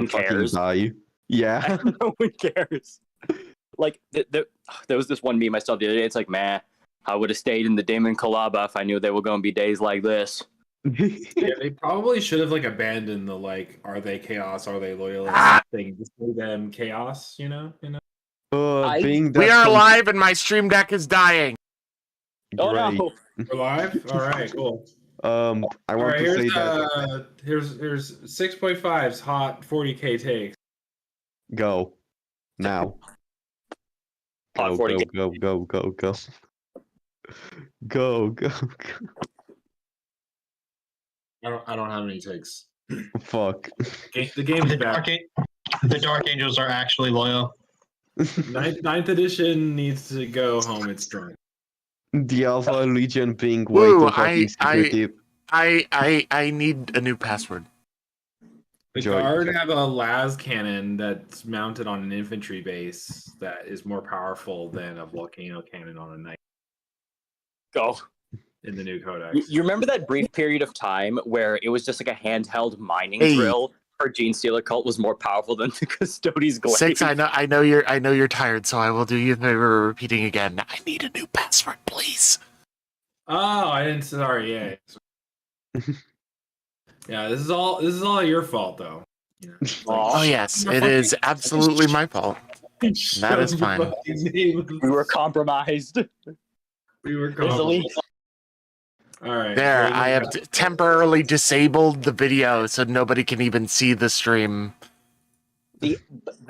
one cares. Die. Yeah. No one cares. Like, there was this one meme I saw the other day. It's like, man, I would have stayed in the Damon Kalaba if I knew there were going to be days like this. Yeah, they probably should have like abandoned the like, are they chaos, are they loyalists thing. Just made them chaos, you know? We are alive and my stream deck is dying. Oh no. We're live? Alright, cool. I want to say that here's 6.5's hot 40k takes. go. Now. Hot Go, 40K. go, go, go, go. Go, go, go. I don't have any takes. Fuck. The game is bad. The Dark Angels are actually loyal. Ninth edition needs to go home. It's drunk. The Alpha Legion being way Woo, too fucking secretive. I need a new password. The Guard have a las cannon that's mounted on an infantry base that is more powerful than a volcano cannon on a knight. Go. In the new codex. You remember that brief period of time where it was just like a handheld mining drill? Our Gene Stealer cult was more powerful than the Custodes Glaive. 6, I know you're tired, so I will do you a favor of repeating again. I need a new password, please. Oh, I didn't. Sorry, yeah. Yeah, this is all your fault, though. You know, oh yes, it is absolutely my fault. That is fine. We were compromised. All right. There, I have temporarily disabled the video so nobody can even see the stream. The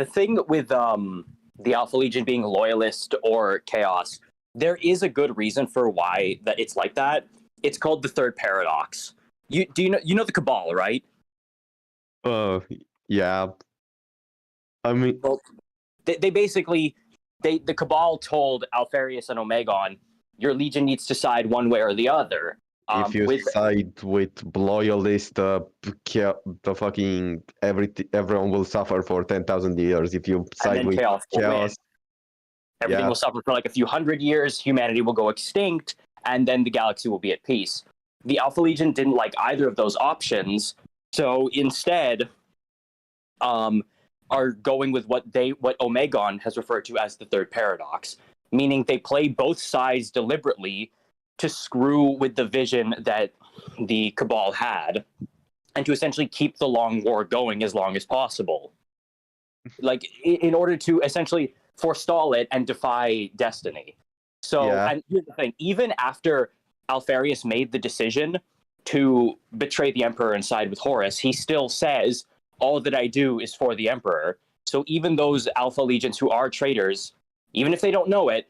thing with the Alpha Legion being loyalist or chaos, there is a good reason for why that it's like that. It's called the third paradox. You know the Cabal, right? Yeah. I mean, well, they basically the Cabal told Alfarius and Omegon, your legion needs to side one way or the other. If you side with loyalist, the fucking everyone will suffer for 10,000 years. If you side with chaos, everything will suffer for like a few hundred years. Humanity will go extinct, and then the galaxy will be at peace. The Alpha Legion didn't like either of those options, so instead, are going with what Omegon has referred to as the third paradox. Meaning they play both sides deliberately to screw with the vision that the Cabal had and to essentially keep the long war going as long as possible. Like, in order to essentially forestall it and defy destiny. So, and here's the thing, even after Alfarius made the decision to betray the Emperor and side with Horus, he still says, all that I do is for the Emperor. So even those Alpha Legions who are traitors, even if they don't know it,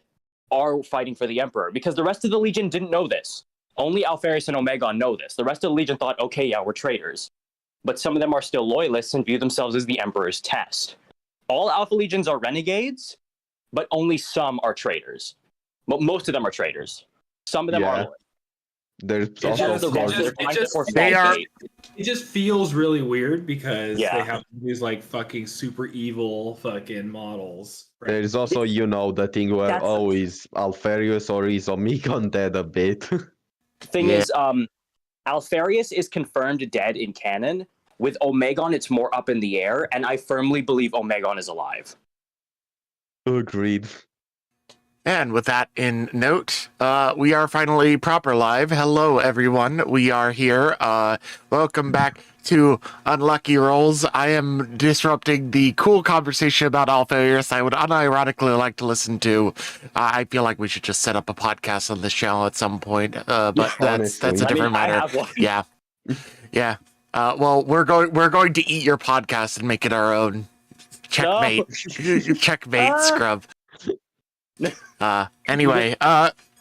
are fighting for the Emperor. Because the rest of the Legion didn't know this. Only Alfarius and Omegon know this. The rest of the Legion thought, okay, yeah, we're traitors. But some of them are still loyalists and view themselves as the Emperor's test. All Alpha Legions are renegades, but only some are traitors. But most of them are traitors. Some of them are loyal. There's also it just feels really weird because they have these like fucking super evil fucking models. Right? There's also, the thing where is Alfarius or is Omegon dead a bit? The thing is, Alfarius is confirmed dead in canon. With Omegon, it's more up in the air, and I firmly believe Omegon is alive. Agreed. And with that in note, we are finally proper live. Hello, everyone. We are here. Welcome back to Unlucky Rolls. I am disrupting the cool conversation about Alfarius I would unironically like to listen to. I feel like we should just set up a podcast on this channel at some point, but that's a different matter. Yeah. Well, we're going to eat your podcast and make it our own. Checkmate. Checkmate, scrub. Anyway,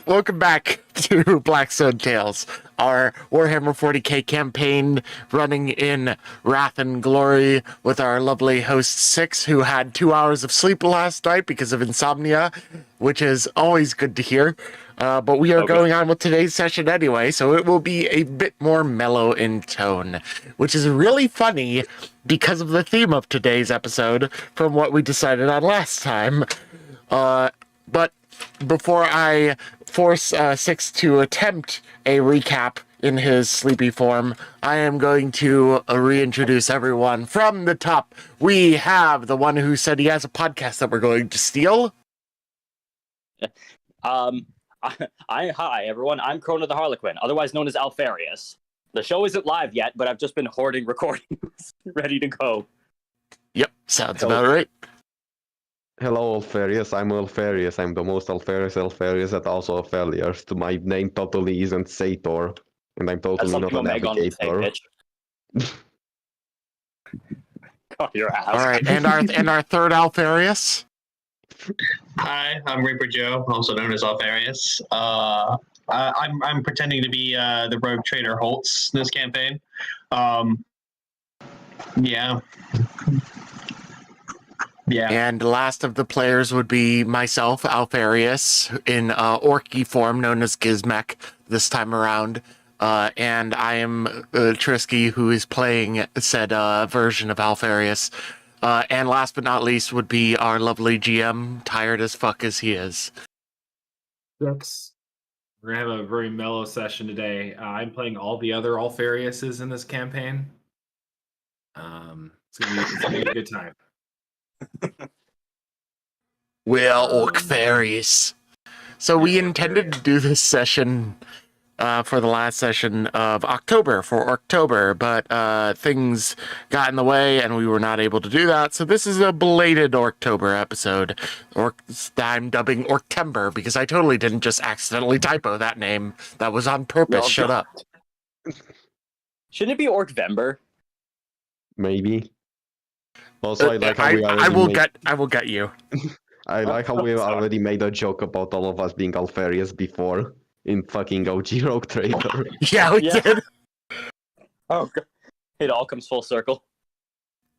welcome back to Blackstone Tales, our Warhammer 40k campaign running in Wrath and Glory with our lovely host Six, who had 2 hours of sleep last night because of insomnia, which is always good to hear. But we are going on with today's session anyway, so it will be a bit more mellow in tone, which is really funny because of the theme of today's episode from what we decided on last time. But before I force Six to attempt a recap in his sleepy form, I am going to reintroduce everyone from the top. We have the one who said he has a podcast that we're going to steal. Hi everyone. I'm Krona the Harlequin, otherwise known as Alfarius. The show isn't live yet, but I've just been hoarding recordings ready to go. Yep, sounds about right. Hello, Alfarius. I'm Alfarius. I'm the most Alfarius that also Alfarius. My name totally isn't Sator, and I'm totally not a navigator. God, your ass. All right, and our third Alfarius. Hi, I'm Reaper Joe, also known as Alfarius. I'm pretending to be the rogue trader Holtz this campaign. Yeah. And last of the players would be myself, Alfarius, in Orky form, known as Gizmek this time around. And I am Trisky, who is playing said version of Alfarius. And last but not least would be our lovely GM, tired as fuck as he is. Six. We're going to have a very mellow session today. I'm playing all the other Alfariuses in this campaign. It's gonna be a good time. We're Orkfairies. So we intended to do this session for the last session of October, for Orktember, but things got in the way and we were not able to do that. So this is a belated Orktember episode. I'm dubbing Orktember because I totally didn't just accidentally typo that name. That was on purpose. Well, Shut up. Shouldn't it be Orktember? Maybe. Also, I like how I will get you. I like how we already made a joke about all of us being Alfarius before in fucking OG Rogue Trader. Yeah, we did. Oh, God. It all comes full circle.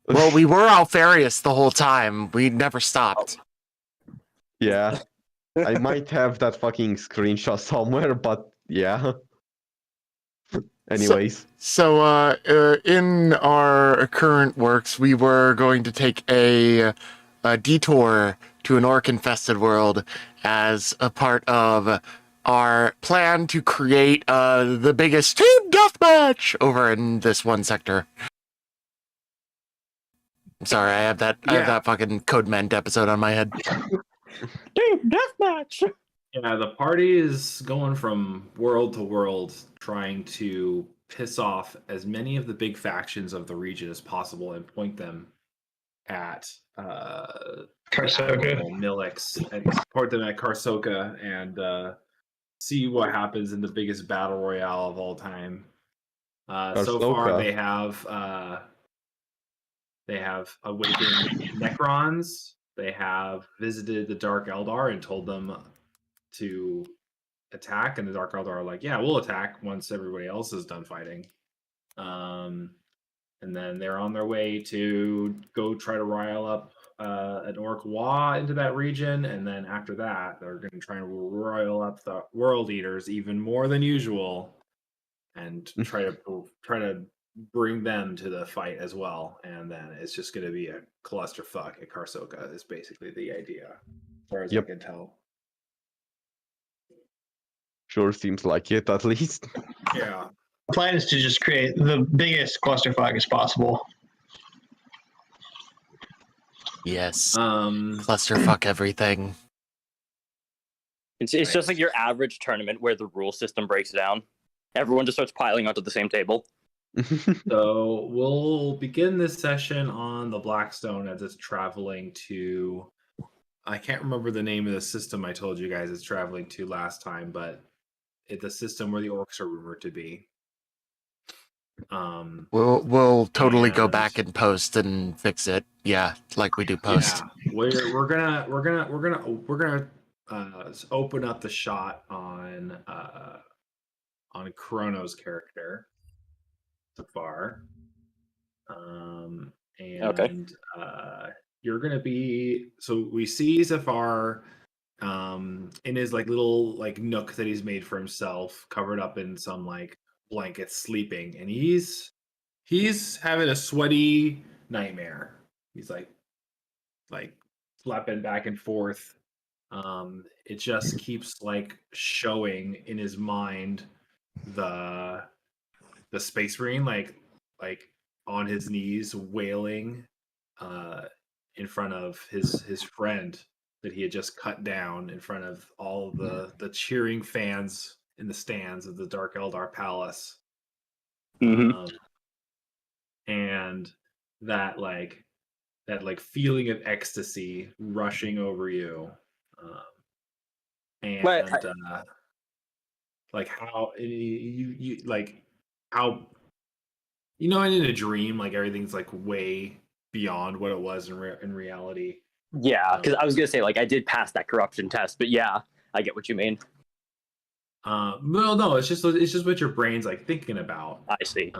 Well, we were Alfarius the whole time. We never stopped. Yeah. I might have that fucking screenshot somewhere, but yeah. Anyways. So, in our current works, we were going to take a detour to an orc-infested world as a part of our plan to create the biggest team deathmatch over in this one sector. I'm sorry, I have that fucking Codement episode on my head. Team deathmatch! Yeah, the party is going from world to world, trying to piss off as many of the big factions of the region as possible and point them at Karsoka. Nilix, and point them at Karsoka and see what happens in the biggest battle royale of all time. So far, they have awakened Necrons. They have visited the Dark Eldar and told them to attack, and the Dark Eldar are like, yeah, we'll attack once everybody else is done fighting. And then they're on their way to go try to rile up an Orc Wa into that region, and then after that, they're going to try and rile up the World Eaters even more than usual, and try to bring them to the fight as well. And then it's just going to be a clusterfuck at Karsoka. Is basically the idea, as far as I can tell. Sure seems like it, at least. Yeah. The plan is to just create the biggest clusterfuck as possible. Yes. Clusterfuck everything. It's just like your average tournament where the rule system breaks down. Everyone just starts piling onto the same table. So we'll begin this session on the Blackstone as it's traveling to... I can't remember the name of the system I told you guys it's traveling to last time, but it's a system where the orcs are rumored to be. We'll totally go back and post and fix it. Yeah, like we do post. Yeah, we're gonna open up the shot on Chrono's character, Saphar. You're gonna be, so we see Saphar in his like little like nook that he's made for himself, covered up in some like blankets, sleeping, and he's having a sweaty nightmare. He's like flapping back and forth. It just keeps like showing in his mind the the Space Marine like on his knees wailing in front of his friend that he had just cut down in front of all of the cheering fans in the stands of the Dark Eldar Palace. Mm-hmm. And that feeling of ecstasy rushing over you. Like how you like how in a dream, like everything's like way beyond what it was in reality. Yeah, because I was gonna say, like, I did pass that corruption test, but yeah, I get what you mean. No, it's just what your brain's like thinking about. I see.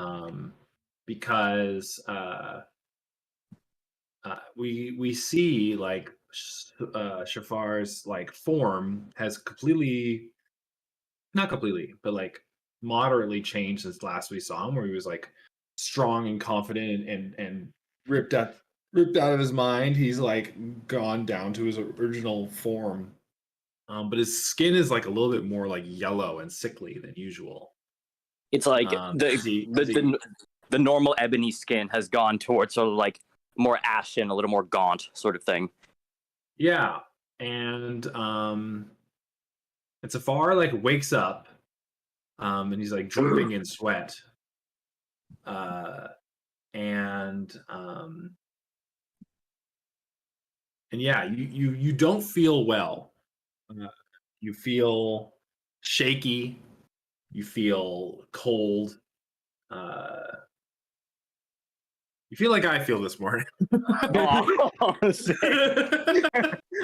Because we see like Shaphar's like form has not completely, but like moderately changed since last we saw him, where he was like strong and confident and ripped out of his mind. He's like gone down to his original form. But his skin is like a little bit more like yellow and sickly than usual. It's like the normal ebony skin has gone towards sort of like more ashen, a little more gaunt sort of thing. Yeah, and Saphar like wakes up, and he's like dripping in sweat, and yeah, you don't feel well. You feel shaky. You feel cold. You feel like I feel this morning. Oh,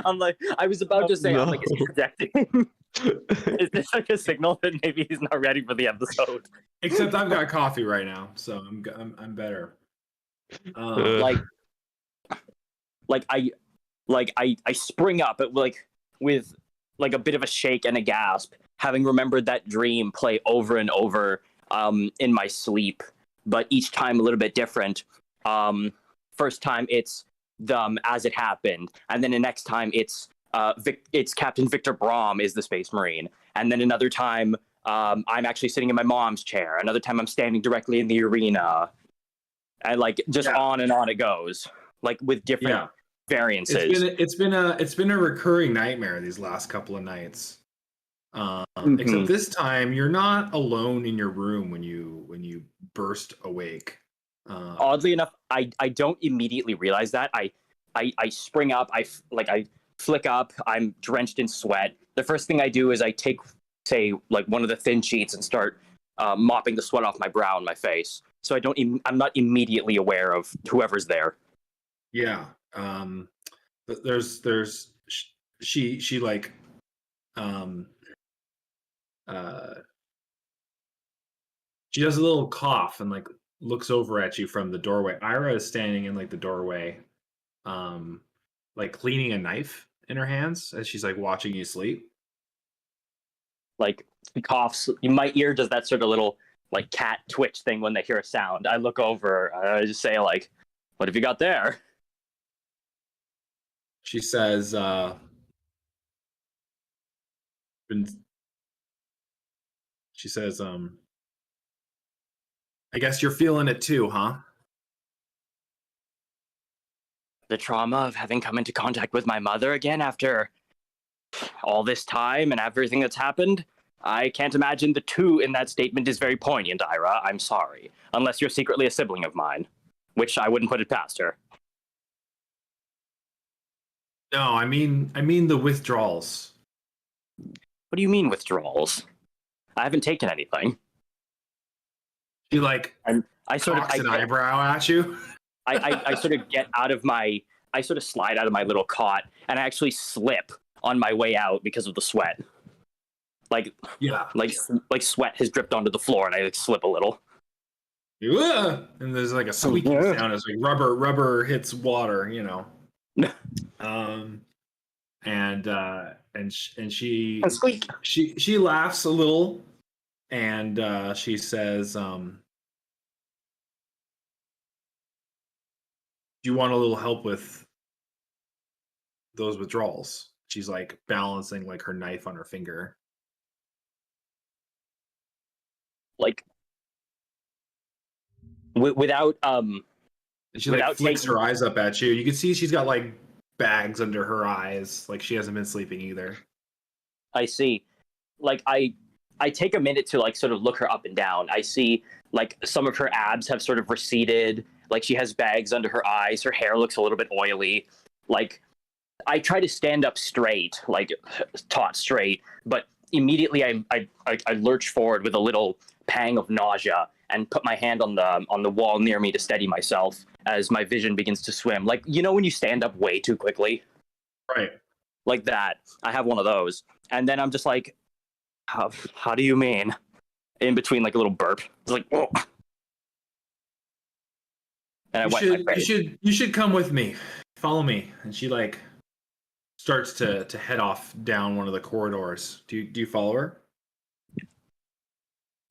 I'm like, I was about to say, no. I'm like, is he projecting? Is this like a signal that maybe he's not ready for the episode? Except I've got coffee right now, so I'm better. I spring up with like a bit of a shake and a gasp, having remembered that dream play over and over in my sleep, but each time a little bit different. First time it's as it happened, and then the next time it's Captain Victor Brahm is the Space Marine, and then another time I'm actually sitting in my mom's chair. Another time I'm standing directly in the arena, and like just on and on it goes, like with different variances. It's been a recurring nightmare these last couple of nights. Except this time you're not alone in your room when you burst awake. Oddly enough, I don't immediately realize that. I spring up, I flick up, I'm drenched in sweat. The first thing I do is I take, say, like one of the thin sheets and start mopping the sweat off my brow and my face. So I'm not immediately aware of whoever's there. Yeah. She like she does a little cough and like looks over at you from the doorway. Ira is standing in like the doorway, like cleaning a knife in her hands as she's like watching you sleep. Like he coughs. My ear does that sort of little like cat twitch thing when they hear a sound. I look over. I just say like, "What have you got there?" She says, I guess you're feeling it too, huh? The trauma of having come into contact with my mother again after all this time and everything that's happened. I can't imagine the two in that statement is very poignant, Ira. I'm sorry. Unless you're secretly a sibling of mine, which I wouldn't put it past her. No, I mean the withdrawals. What do you mean withdrawals? I haven't taken anything. She like I sort of an eyebrow at you. I sort of get out of I sort of slide out of my little cot and I actually slip on my way out because of the sweat. Like sweat has dripped onto the floor and I like slip a little. And there's like a squeaking sound as like rubber hits water, you know. And she laughs a little and she says, do you want a little help with those withdrawals? She's like balancing like her knife on her finger. Like without She without like flicks taking- her eyes up at you. You can see she's got like bags under her eyes, like she hasn't been sleeping either. I see. Like I take a minute to like sort of look her up and down. I see like some of her abs have sort of receded. Like she has bags under her eyes. Her hair looks a little bit oily. Like I try to stand up straight, like taut straight, but immediately I lurch forward with a little pang of nausea and put my hand on the wall near me to steady myself as my vision begins to swim. Like, you know when you stand up way too quickly? Right. Like that. I have one of those. And then I'm just like, how do you mean? In between like a little burp. It's like, whoa. And I wipe my face. You should come with me. Follow me. And she like starts to head off down one of the corridors. Do you follow her?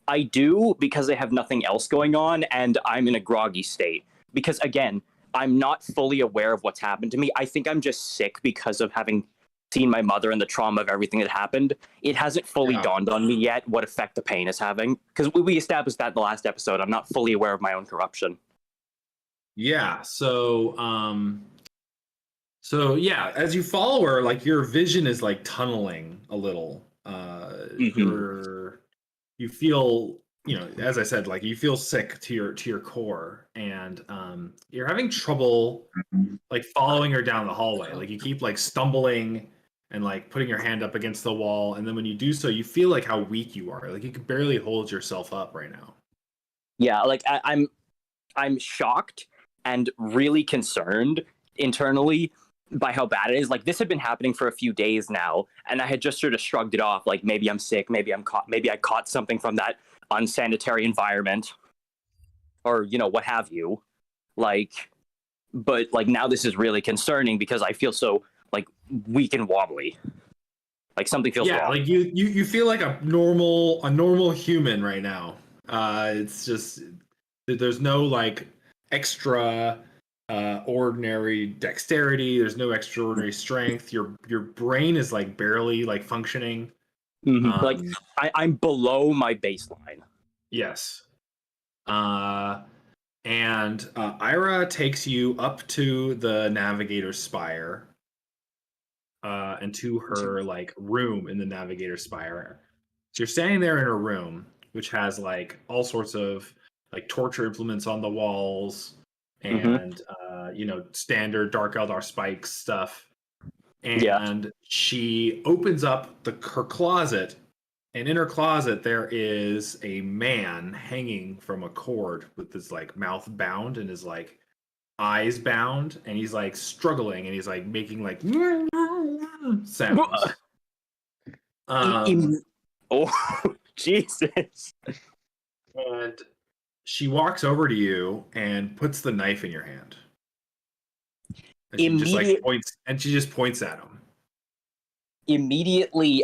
I do, because I have nothing else going on and I'm in a groggy state. Because again, I'm not fully aware of what's happened to me. I think I'm just sick because of having seen my mother and the trauma of everything that happened. It hasn't fully dawned on me yet what effect the pain is having. Because we established that in the last episode. I'm not fully aware of my own corruption. Yeah. So yeah, as you follow her, like your vision is like tunneling a little. You feel, you know, as I said, like you feel sick to your core, and you're having trouble like following her down the hallway. Like you keep like stumbling and like putting your hand up against the wall, and then when you do so, you feel like how weak you are. Like you can barely hold yourself up right now. Yeah, like I'm shocked and really concerned internally by how bad it is. Like this had been happening for a few days now, and I had just sort of shrugged it off. Like maybe I'm sick, maybe I caught something from that unsanitary environment, or you know what have you. Like, but like now this is really concerning because I feel so like weak and wobbly. Like something feels wrong. Like you feel like a normal human right now. It's just there's no like extra ordinary dexterity. There's no extraordinary strength. Your brain is like barely like functioning. Mm-hmm. Like I'm below my baseline. Yes. And Ira takes you up to the navigator's spire, and to her like room in the navigator's spire. So you're standing there in her room, which has like all sorts of like torture implements on the walls, and you know, standard Dark Eldar spikes stuff. And she opens up her closet, and in her closet there is a man hanging from a cord with his like mouth bound and his like eyes bound, and he's like struggling, and he's like making like sounds. Oh Jesus. And she walks over to you and puts the knife in your hand. And she just like points, and she just points at him. Immediately,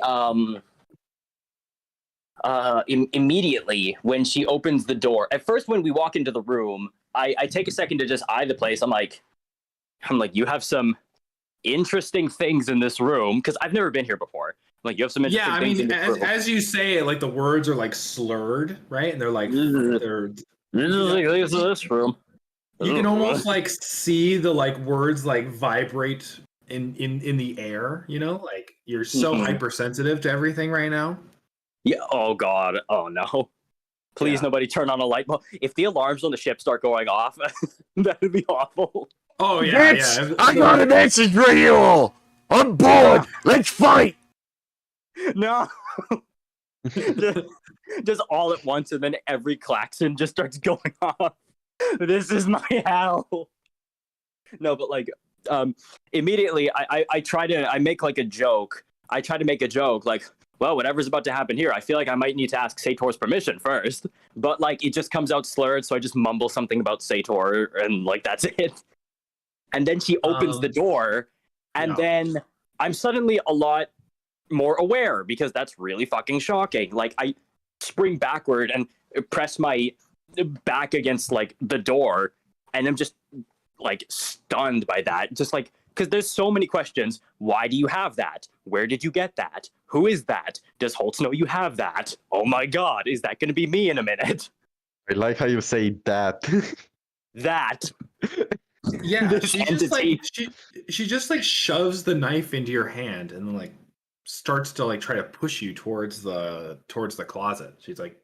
immediately when she opens the door. At first, when we walk into the room, I take a second to just eye the place. I'm like, you have some interesting things in this room, because I've never been here before. Like, you have some interesting things in this room. As you say it, like the words are like slurred, right? And they're like this room. You can almost like see the like words like vibrate in the air, you know? Like you're so hypersensitive to everything right now. Yeah. Oh God. Oh no. Please, nobody turn on a light bulb. If the alarms on the ship start going off, that'd be awful. Oh yeah, I got a message for you all. I'm bored. Let's fight. No. just all at once, and then every klaxon just starts going off. This is my hell. No, but like immediately I make like a joke. I try to make a joke like, well, whatever's about to happen here, I feel like I might need to ask Sator's permission first. But like it just comes out slurred, so I just mumble something about Sator, and like that's it. And then she opens the door, and then I'm suddenly a lot more aware, because that's really fucking shocking. Like I spring backward and press my back against like the door, and I'm just like stunned by that. Just like, because there's so many questions. Why do you have that? Where did you get that? Who is that? Does Holtz know you have that? Oh my God, is that going to be me in a minute? I like how you say that. That. Yeah, This she just like entity. she just like shoves the knife into your hand and then like starts to like try to push you towards the closet. She's like,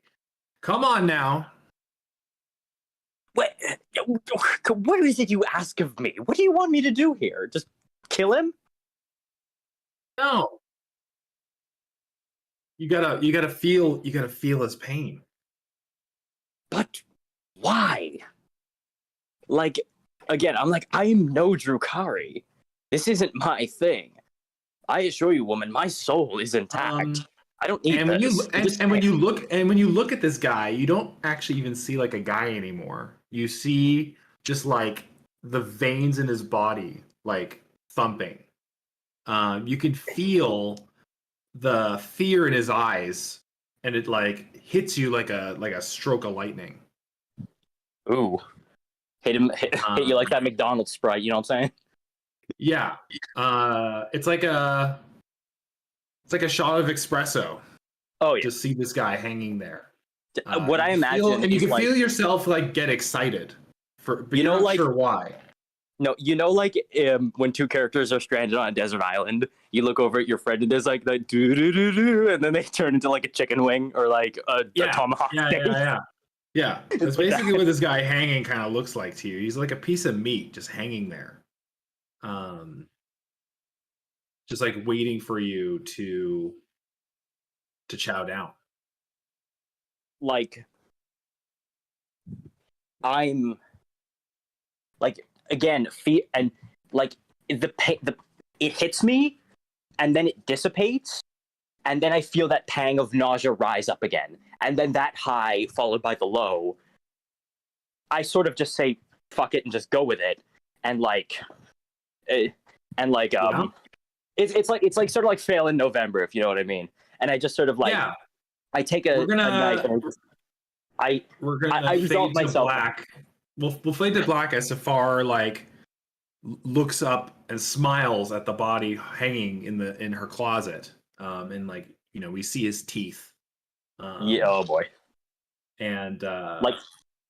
"Come on now." What is it you ask of me? What do you want me to do here? Just kill him? No. You gotta feel his pain. But why? Like, again, I'm like, I am no Drukari. This isn't my thing. I assure you, woman, my soul is intact. I don't need and this. when you look at this guy, you don't actually even see like a guy anymore. You see just like the veins in his body like thumping. You can feel the fear in his eyes, and it like hits you like a stroke of lightning. Ooh. Hit you like that McDonald's Sprite, you know what I'm saying? Yeah. It's like a shot of espresso. Oh yeah. Just see this guy hanging there. What I imagine, and you can like, feel yourself like get excited but you you're know, not like, sure why. No, you know, like when two characters are stranded on a desert island, you look over at your friend and there's like that doo doo doo doo, and then they turn into like a chicken wing or like a tomahawk. Yeah. That's basically what this guy hanging kind of looks like to you. He's like a piece of meat just hanging there, just like waiting for you to chow down. Like, I'm like, again, and like the it hits me, and then it dissipates, and then I feel that pang of nausea rise up again, and then that high followed by the low. I sort of just say fuck it and just go with it, and like, it's like sort of like fail in November, if you know what I mean. And I just sort of like, I take a knife and I resolve myself. Black. We'll fade to black as Saphar like looks up and smiles at the body hanging in her closet, and like, you know, we see his teeth. Yeah, oh boy. And like,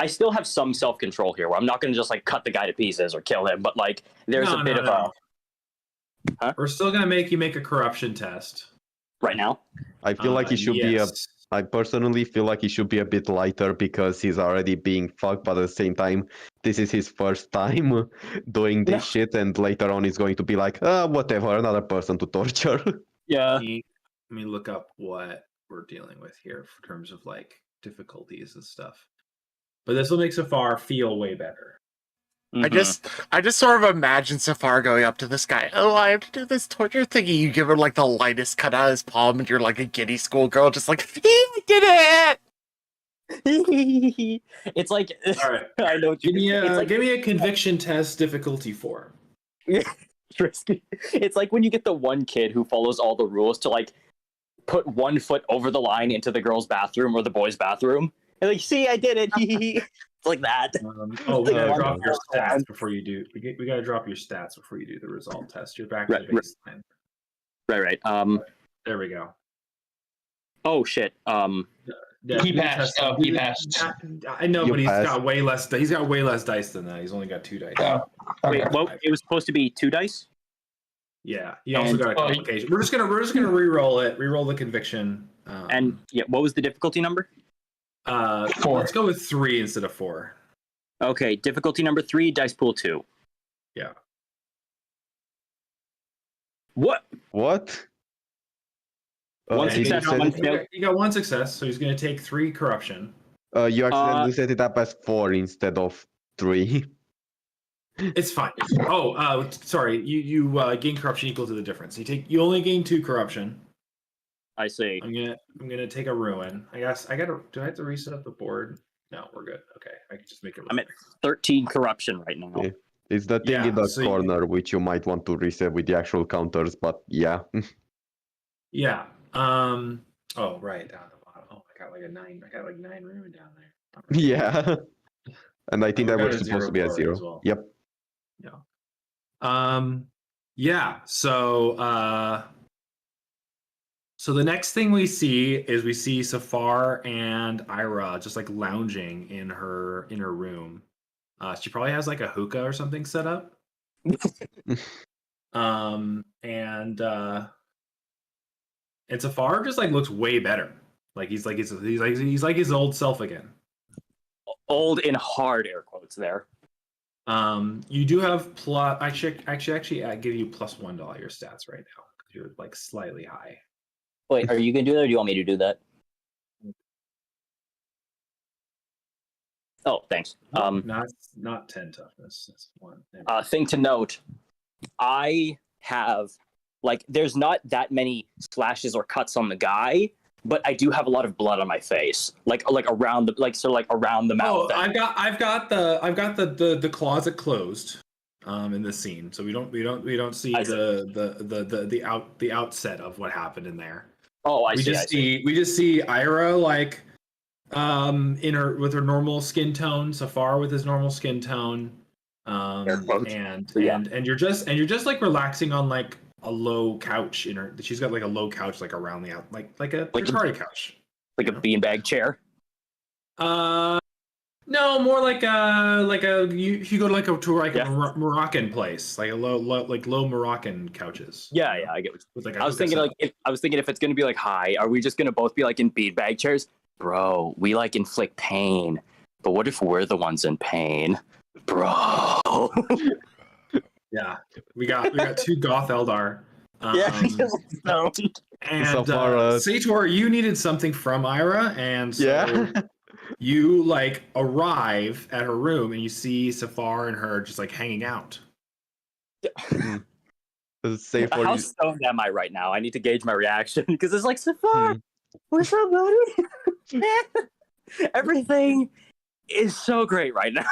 I still have some self-control here, where I'm not going to just like cut the guy to pieces or kill him, but like there's a bit of a. Huh? We're still gonna make you make a corruption test right now. I feel like he should be I personally feel like he should be a bit lighter because he's already being fucked, but at the same time, this is his first time doing this shit, and later on he's going to be like, whatever, another person to torture. Yeah. Let me look up what we're dealing with here in terms of like difficulties and stuff. But this will make Saphar feel way better. Mm-hmm. I just sort of imagine Saphar going up to this guy. Oh, I have to do this torture thingy. You give her like the lightest cut out of his palm, and you're like a giddy schoolgirl, just like, he did it. It's like, all right. I know. Give me a conviction test difficulty 4. Risky. It's like when you get the one kid who follows all the rules to like put one foot over the line into the girl's bathroom or the boy's bathroom. And like, see, I did it. It's like that. We gotta drop your stats before you do. We gotta drop your stats before you do the result test. You're back to the baseline. Right. There we go. Oh shit. He passed. He passed. I know, but he's got way less. He's got way less dice than that. He's only got 2 dice. Oh, okay. Wait, well, it was supposed to be 2 dice. Yeah, he also got a complication. We're just gonna re-roll it. Re-roll the conviction. And yeah, what was the difficulty number? 4. Let's go with 3 instead of 4. Okay, difficulty number 3, dice pool 2. Yeah. What? One success. You got 1 success, so he's going to take 3 corruption. You accidentally set it up as 4 instead of 3. It's fine. Oh, sorry. You gain corruption equal to the difference. You only gain 2 corruption. I see. I'm gonna take a ruin. I guess do I have to reset up the board? No, we're good. Okay, I can just make it. I'm at 13 corruption right now. Yeah. It's the thing in the corner which you might want to reset with the actual counters, but yeah. Yeah. Oh, right down the bottom. Oh, I got like 9. I got like 9 ruin down there. Right. Yeah. And I think that was supposed to be a 0. Well. Yep. Yeah. Yeah. So So the next thing we see is Saphar and Ira just like lounging in her room. She probably has like a hookah or something set up. And Saphar just like looks way better. Like he's like his old self again. Old in hard air quotes there. You do have plus. Actually, I give you +1 to all your stats right now. You're like slightly high. Wait, are you gonna do that, or do you want me to do that? Oh, thanks. Not 10 toughness. That's 1. Thing to note, I have like there's not that many slashes or cuts on the guy, but I do have a lot of blood on my face, like around the around the mouth. Oh, I've got the closet closed in this scene, so we don't see the outset of what happened in there. Oh, we just see Ira like in her with her normal skin tone, Saphar with his normal skin tone, and you're just like relaxing on like a low couch in her. She's got like a low couch like around the out like a party couch, like a beanbag chair. No, more like a you go to a Moroccan place, like a low Moroccan couches. Yeah, I get what like I was thinking. If it's gonna be like, hi, are we just gonna both be like in beanbag chairs? Bro, we like inflict pain, but what if we're the ones in pain, bro? Yeah, we got 2 goth Eldar. No. And Sator, you needed something from Ira, and so you like arrive at her room and you see Saphar and her just like hanging out. How stoned am I right now? I need to gauge my reaction because it's like, Saphar, what's up, buddy? Everything is so great right now.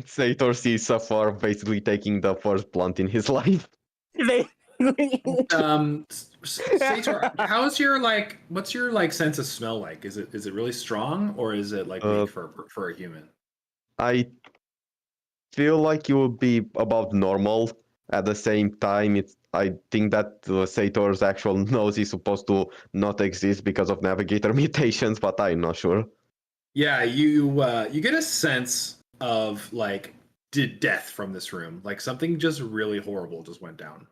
Sator sees Saphar basically taking the first blunt in his life. Sator, what's your sense of smell like? Is it really strong, or is it like weak for a human? I feel like you would be about normal. At the same time, I think that Sator's actual nose is supposed to not exist because of navigator mutations, but I'm not sure. Yeah, you get a sense of like death from this room. Like something just really horrible just went down.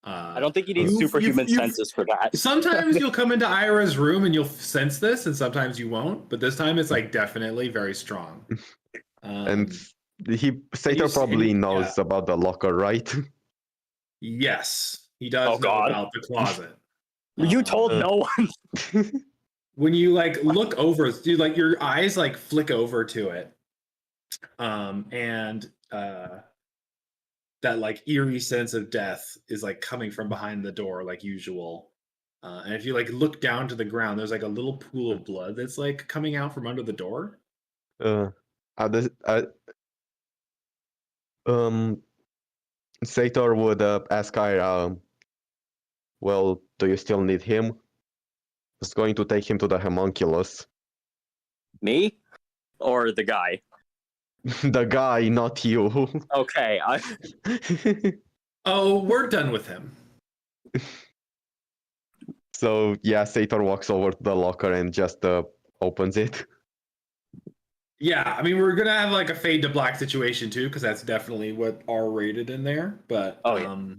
I don't think you need superhuman senses for that. Sometimes you'll come into Ira's room and you'll sense this, and sometimes you won't. But this time it's like definitely very strong. And Sator probably knows about the locker, right? Yes, he does know about the closet. You told no one. When you like look over, dude, like your eyes like flick over to it, and that like eerie sense of death is like coming from behind the door like usual. And if you like look down to the ground, there's like a little pool of blood that's like coming out from under the door. Sator would ask Ira, well, do you still need him? It's going to take him to the homunculus. Me? Or the guy? The guy, not you. Okay. Oh, we're done with him. So, yeah, Sator walks over to the locker and just opens it. Yeah, I mean, we're going to have like a fade to black situation too, because that's definitely what R-rated in there. But, sometimes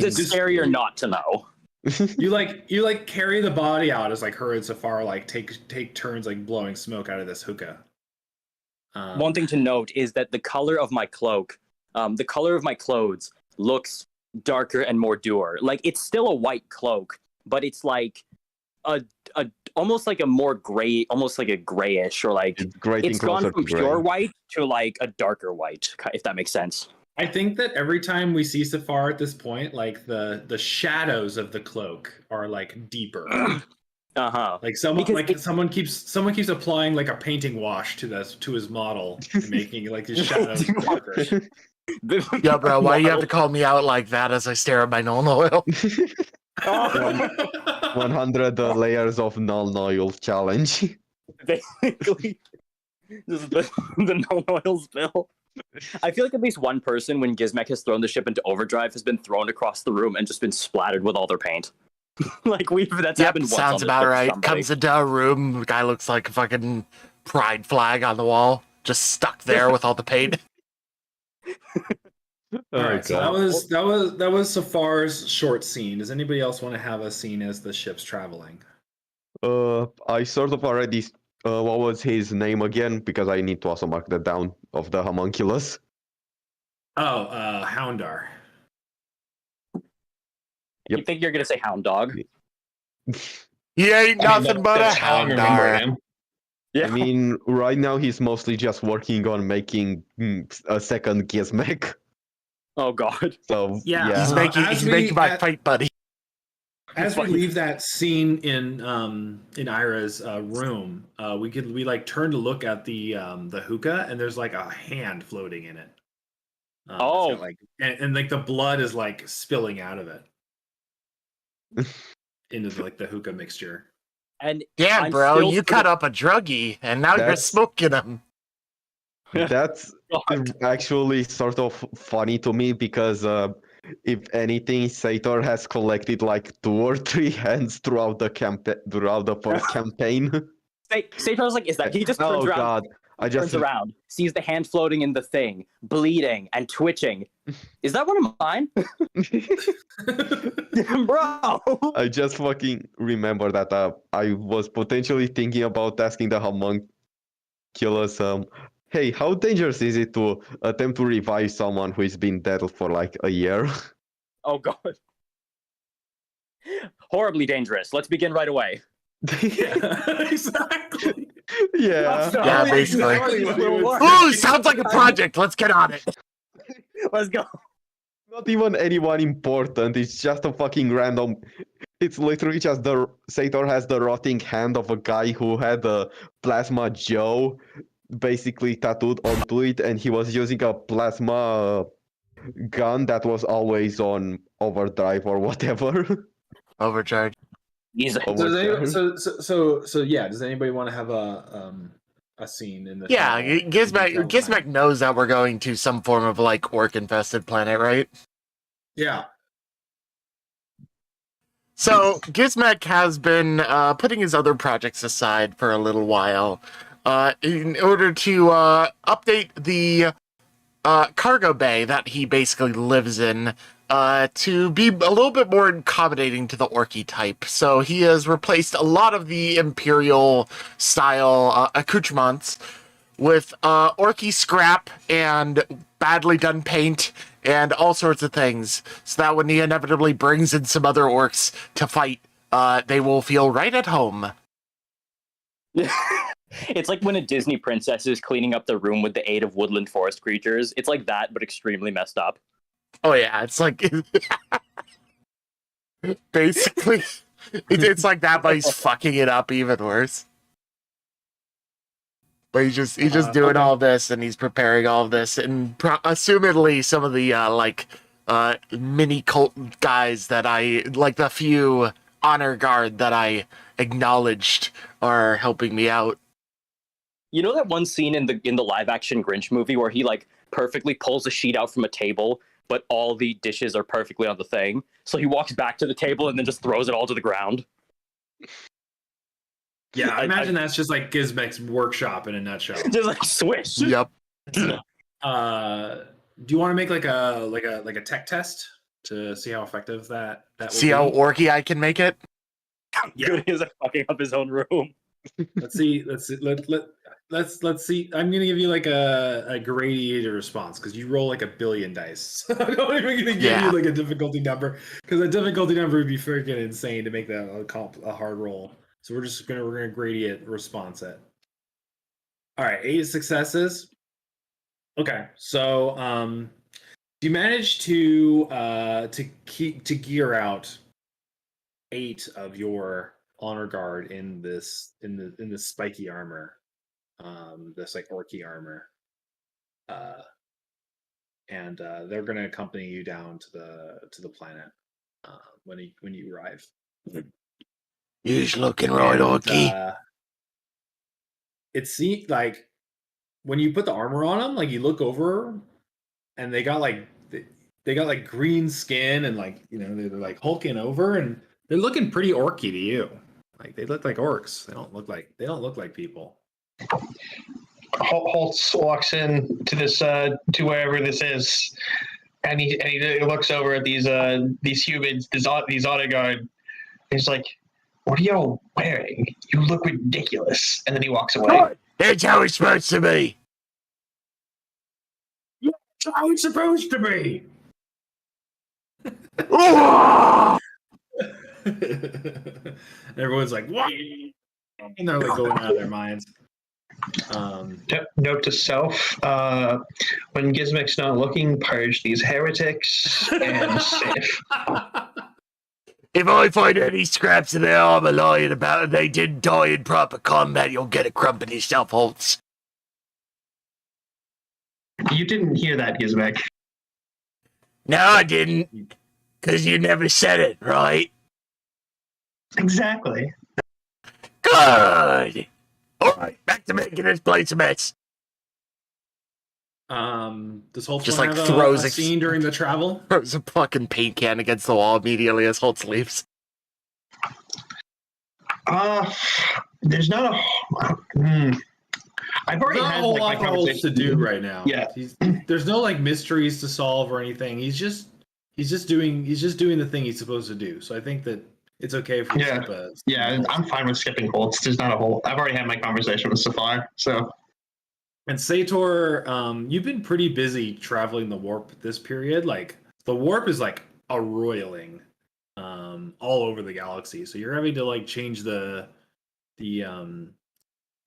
it's scarier not to know. you carry the body out as like her and Saphar like take turns like blowing smoke out of this hookah. One thing to note is that the color of my cloak, the color of my clothes looks darker and more dour. Like it's still a white cloak, but it's like a almost like a more gray, almost like a grayish, or like it's gone from pure white to like a darker white, if that makes sense. I think that every time we see Saphar at this point, like the shadows of the cloak are like deeper. Like someone keeps applying like a painting wash to his model, and making like his shadows darker. Yeah, bro, why do you have to call me out like that as I stare at my Nuln Oil? 100 layers of Nuln Oil challenge. Basically. This is the no oil spill. I feel like at least one person, when Gizmek has thrown the ship into overdrive, has been thrown across the room and just been splattered with all their paint. Like that's happened once. Sounds on about right. somebody. Comes into a room, the guy looks like a fucking pride flag on the wall, just stuck there with all the paint. All right, so that was Saphar's short scene. Does anybody else want to have a scene as the ship's traveling? I sort of already. What was his name again? Because I need to also mark that down of the homunculus. Oh, Houndar. Yep. You think you're gonna say Hound Dog? He ain't nothing but a that's how I remember Houndar. him. Yeah. I mean, right now he's mostly just working on making a second Gizmek. Oh God. So Yeah. He's making my fight buddy. As we leave that scene in Ira's room, we like turn to look at the hookah, and there's like a hand floating in it. It's got, like and like the blood is like spilling out of it into the hookah mixture. And Damn, bro, you cut up a druggie, and now you're smoking him. That's actually sort of funny to me because if anything, Sator has collected like 2 or 3 hands throughout the first campaign. Sator's like, is that he just turns around? God. Turns around, sees the hand floating in the thing, bleeding and twitching. Is that one of mine? Bro! I just fucking remember that I was potentially thinking about asking the homunculus, hey, how dangerous is it to attempt to revive someone who has been dead for like a year? Oh God. Horribly dangerous. Let's begin right away. Yeah, exactly. Yeah, basically. Ooh, sounds like a project. Let's get on it. Let's go. Not even anyone important. It's just a fucking random. It's literally just Sator has the rotting hand of a guy who had a Plasma Joe basically tattooed onto it, and he was using a plasma gun that was always on overdrive or whatever. Overcharge. Easy. So yeah. Does anybody want to have a scene in the? Yeah, Gizmek knows that we're going to some form of like orc-infested planet, right? Yeah. So Gizmek has been putting his other projects aside for a little while in order to update the cargo bay that he basically lives in to be a little bit more accommodating to the orky type. So he has replaced a lot of the Imperial style accoutrements with orky scrap and badly done paint and all sorts of things, so that when he inevitably brings in some other orcs to fight, they will feel right at home. It's like when a Disney princess is cleaning up the room with the aid of woodland forest creatures. It's like that, but extremely messed up. Oh yeah, it's like basically it's like that, but he's fucking it up even worse. But he's just doing all this, and he's preparing all of this, and assumedly some of the mini cult guys that I like, the few honor guard that I acknowledged, are helping me out. You know that one scene in the live action Grinch movie where he like perfectly pulls a sheet out from a table, but all the dishes are perfectly on the thing. So he walks back to the table and then just throws it all to the ground. Yeah, I imagine that's just like Gizmek's workshop in a nutshell. Just like swish. Yep. Do you want to make like a tech test to see how effective that see how orky I can make it? How good he is at fucking up his own room. Let's see. Let's see. I'm gonna give you like a gradiated response because you roll like a billion dice. I'm not even gonna give you like a difficulty number because a difficulty number would be freaking insane to make that a hard roll. So we're gonna gradient response it. All right, 8 successes. Okay, so you managed to gear out 8 of your honor guard in this spiky armor, this like orky armor, and they're going to accompany you down to the planet when you arrive. He's looking right orky. It seems like when you put the armor on them, like you look over, and they got like green skin, and like they're like hulking over, and they're looking pretty orky to you. Like they look like orcs. They don't look like people. Holtz walks in to this to wherever this is, and he looks over at these humans, these auto guard. He's like, "What are y'all wearing? You look ridiculous." And then he walks away. That's how it's supposed to be. That's how it's supposed to be. Everyone's like, "What?" And they're like going out of their minds. Note to self: when Gizmek's not looking, purge these heretics and safe. If I find any scraps of their armor lying about and they didn't die in proper combat, you'll get a crumpet yourself, Holtz. You didn't hear that, Gizmek. No, I didn't. Because you never said it, right? Exactly. Good! Alright, back to making this place a mess. Does Holtz Just have throws a scene during the travel? Throws a fucking paint can against the wall immediately as Holtz leaves. There's not a. I've already Not had a whole like, lot my for Holtz to conversation. do right now. Yeah. There's no like mysteries to solve or anything. He's just doing the thing he's supposed to do. So I think that it's okay for you to skip Yeah, I'm fine with skipping Holtz. There's not a whole. I've already had my conversation with Saphar, so. And Sator, you've been pretty busy traveling the warp this period. Like the warp is like a roiling all over the galaxy. So you're having to like change the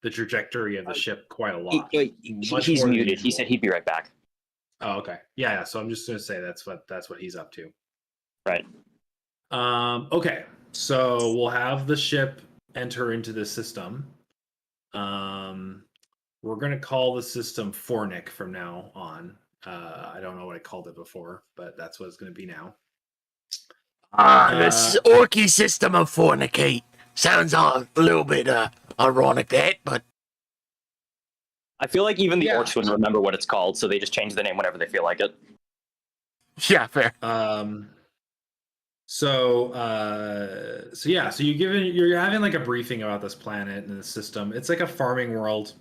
trajectory of the ship quite a lot. He's muted. He said he'd be right back. Oh, okay. Yeah. So I'm just gonna say that's what he's up to. Right. Okay. So we'll have the ship enter into the system. We're going to call the system Fornic from now on. I don't know what I called it before, but that's what it's going to be now. This orky system of fornicate. Sounds a little bit ironic, that, but... I feel like even the orcs wouldn't remember what it's called, so they just change the name whenever they feel like it. Yeah, fair. So you're having like a briefing about this planet and the system. It's like a farming world.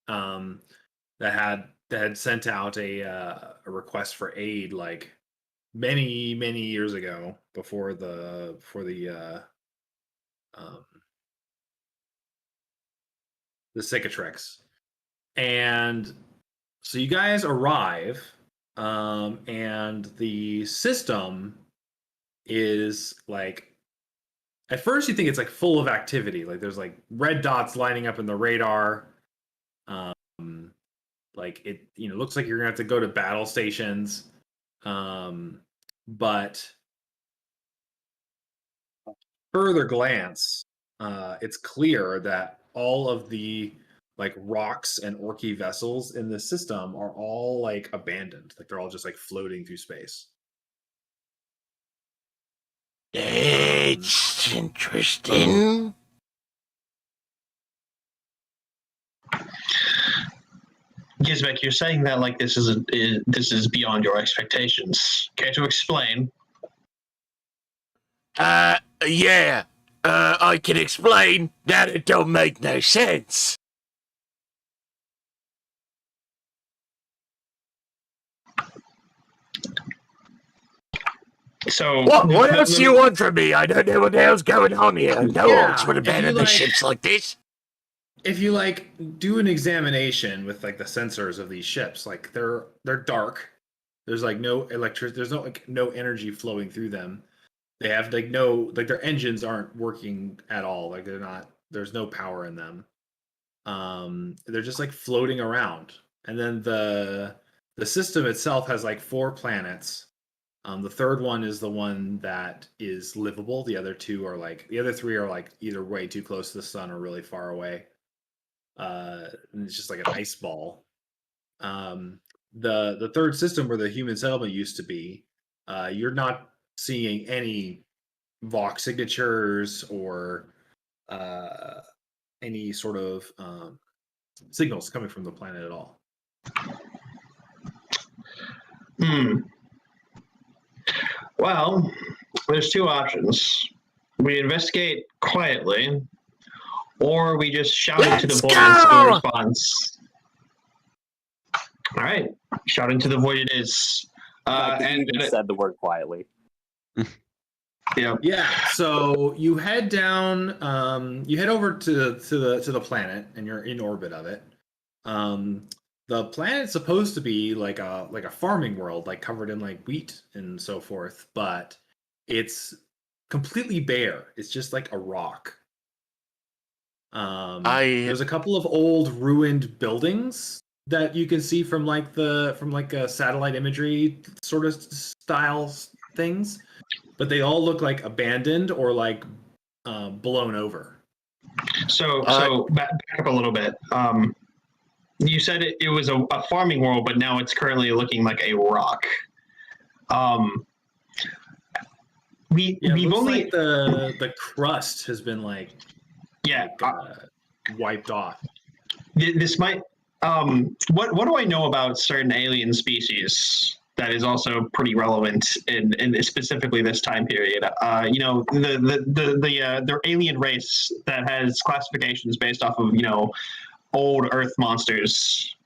That had sent out a request for aid like many years ago before the cicatrix. And so you guys arrive, and the system is like, at first you think it's like full of activity, like there's like red dots lining up in the radar. Like it, looks like you're gonna have to go to battle stations, but further glance, it's clear that all of the like rocks and orky vessels in the system are all like abandoned, like they're all just like floating through space. It's interesting. Gizmek, you're saying that like this is beyond your expectations. Care to explain? Yeah. I can explain that it don't make no sense. So what else do you want from me? I don't know what the hell's going on here. No orcs would abandon the ships like this. If you like do an examination with like the sensors of these ships, like they're dark. There's like no electricity. There's no energy flowing through them. They have like their engines aren't working at all. Like there's no power in them. They're just like floating around. And then the system itself has like 4 planets. The third one is the one that is livable. The other 3 are like either way too close to the sun or really far away. And it's just like an ice ball. The third system where the human settlement used to be, you're not seeing any Vox signatures or any sort of signals coming from the planet at all. Well, there's two options. We investigate quietly, or we just shout into the void and see a response. All right, shout into the void it is. And you said the word quietly. Yeah. So you head down. You head over to the planet, and you're in orbit of it. The planet's supposed to be like a farming world, like covered in like wheat and so forth, but it's completely bare. It's just like a rock. There's a couple of old ruined buildings that you can see from like satellite imagery sort of style things, but they all look like abandoned or like blown over. So back up a little bit. You said it was a farming world, but now it's currently looking like a rock. We've only like the crust has been wiped off. This might. What do I know about certain alien species that is also pretty relevant in specifically this time period? The alien race that has classifications based off of old Earth monsters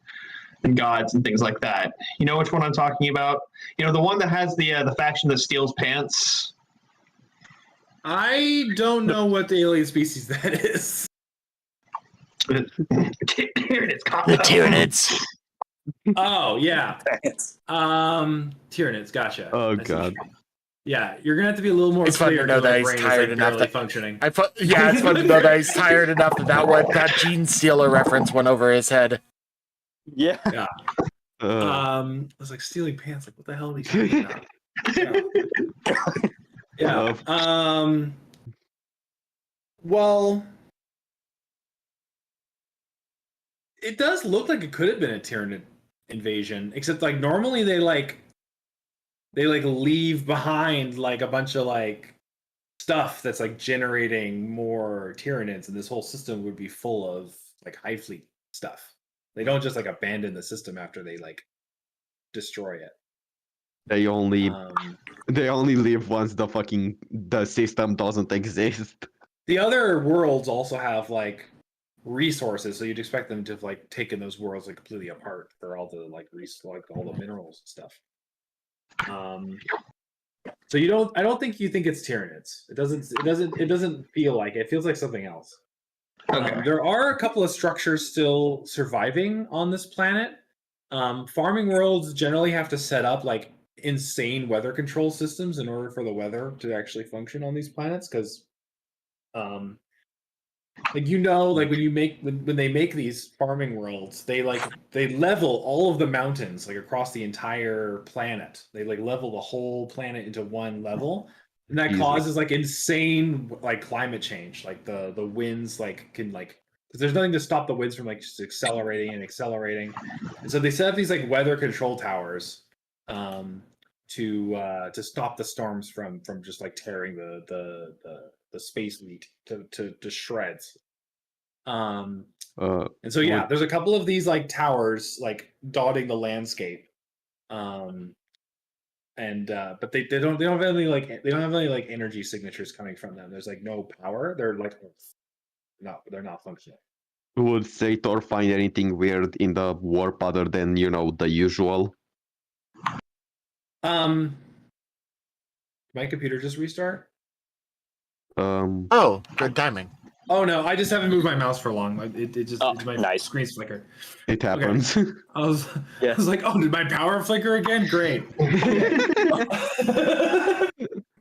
and gods and things like that. You know which one I'm talking about? The one that has the faction that steals pants. I don't know what the alien species that is. The Tyranids. Oh yeah. Tyranids. Gotcha. Oh god. Yeah, you're gonna have to be a little more. It's fun to know that he's tired enough that functioning. it's fun to know that he's tired enough that Gene Stealer reference went over his head. Yeah. I was like stealing pants. Like, what the hell are we talking about? Yeah. Well, it does look like it could have been a Tyranid invasion, except like normally they leave behind like a bunch of like stuff that's like generating more Tyranids, and this whole system would be full of like Hive Fleet stuff. They don't just like abandon the system after they like destroy it. They only leave once the system doesn't exist. The other worlds also have like resources, so you'd expect them to have like taken those worlds like completely apart for all the like all the minerals and stuff. So I don't think you think it's Tyranids. It doesn't feel like it. It feels like something else. Okay. There are a couple of structures still surviving on this planet. Farming worlds generally have to set up like insane weather control systems in order for the weather to actually function on these planets, because when they make these farming worlds, they level all of the mountains like across the entire planet. They like level the whole planet into one level, and that causes like insane like climate change. Like the winds can because there's nothing to stop the winds from like just accelerating, and so they set up these like weather control towers to stop the storms from just like tearing the space fleet to shreds. And so there's a couple of these like towers like dotting the landscape, but they don't have any like energy signatures coming from them. There's like no power. They're like they're not functioning. Would Sator find anything weird in the warp other than the usual? My computer just restart. Oh, good timing. Oh no, I just haven't moved my mouse for long. My screen's flickered. It happens. Okay. I was like, oh, did my power flicker again? Great.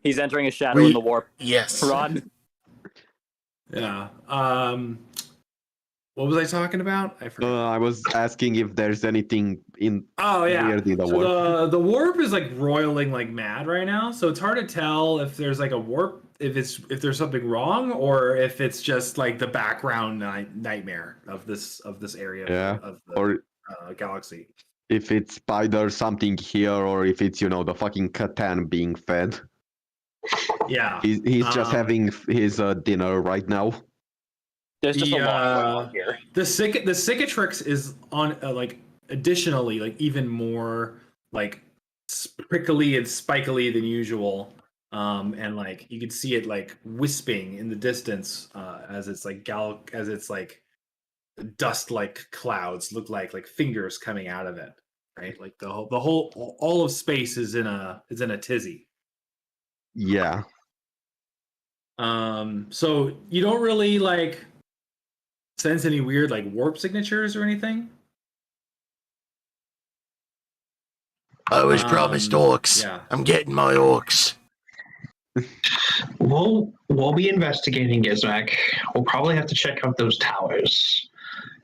He's entering a shadow in the warp. Yes. Rod. Yeah. What was I talking about? I forgot. I was asking if there's anything in. Oh yeah. Weird in the so warp. the warp is like roiling like mad right now, so it's hard to tell if there's like a warp, if there's something wrong, or if it's just like the background nightmare of this area of the galaxy. If it's either something here, or if it's the fucking Catan being fed. Yeah. He's just having his dinner right now. There's just a lot going on here. The cicatrix is on additionally even more prickly and spikily than usual. And you can see it wisping in the distance as it's dust clouds look like fingers coming out of it, right? All of space is in a tizzy. Yeah. So you don't really sense any weird warp signatures or anything? I was promised orcs. Yeah. I'm getting my orcs. We'll be investigating Gizmek. We'll probably have to check out those towers.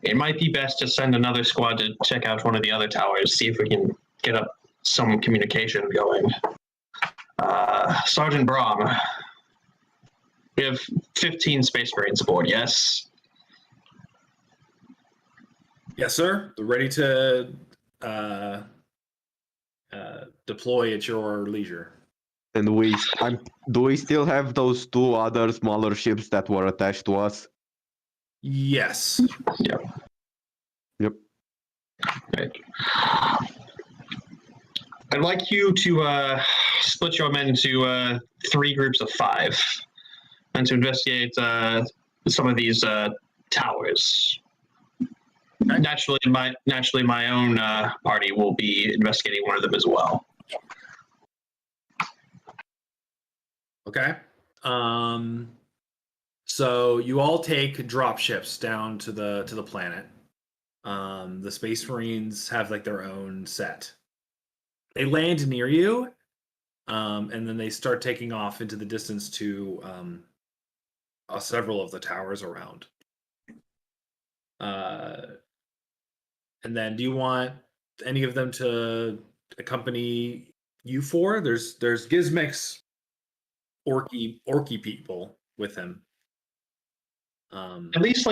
It might be best to send another squad to check out one of the other towers, see if we can get up some communication going. Sergeant Brahm, we have 15 Space Marines aboard, yes? Yes, sir. They're ready to deploy at your leisure. And do we still have those 2 other smaller ships that were attached to us? Yes. Yep. Right. I'd like you to split your men into 3 groups of 5 and to investigate some of these towers. Naturally, my own party will be investigating one of them as well. Okay. So you all take drop ships down to the planet. The Space Marines have their own set. They land near you, and then they start taking off into the distance to several of the towers around. And then, do you want any of them to accompany you 4? There's Gizmek's orky people with him. At least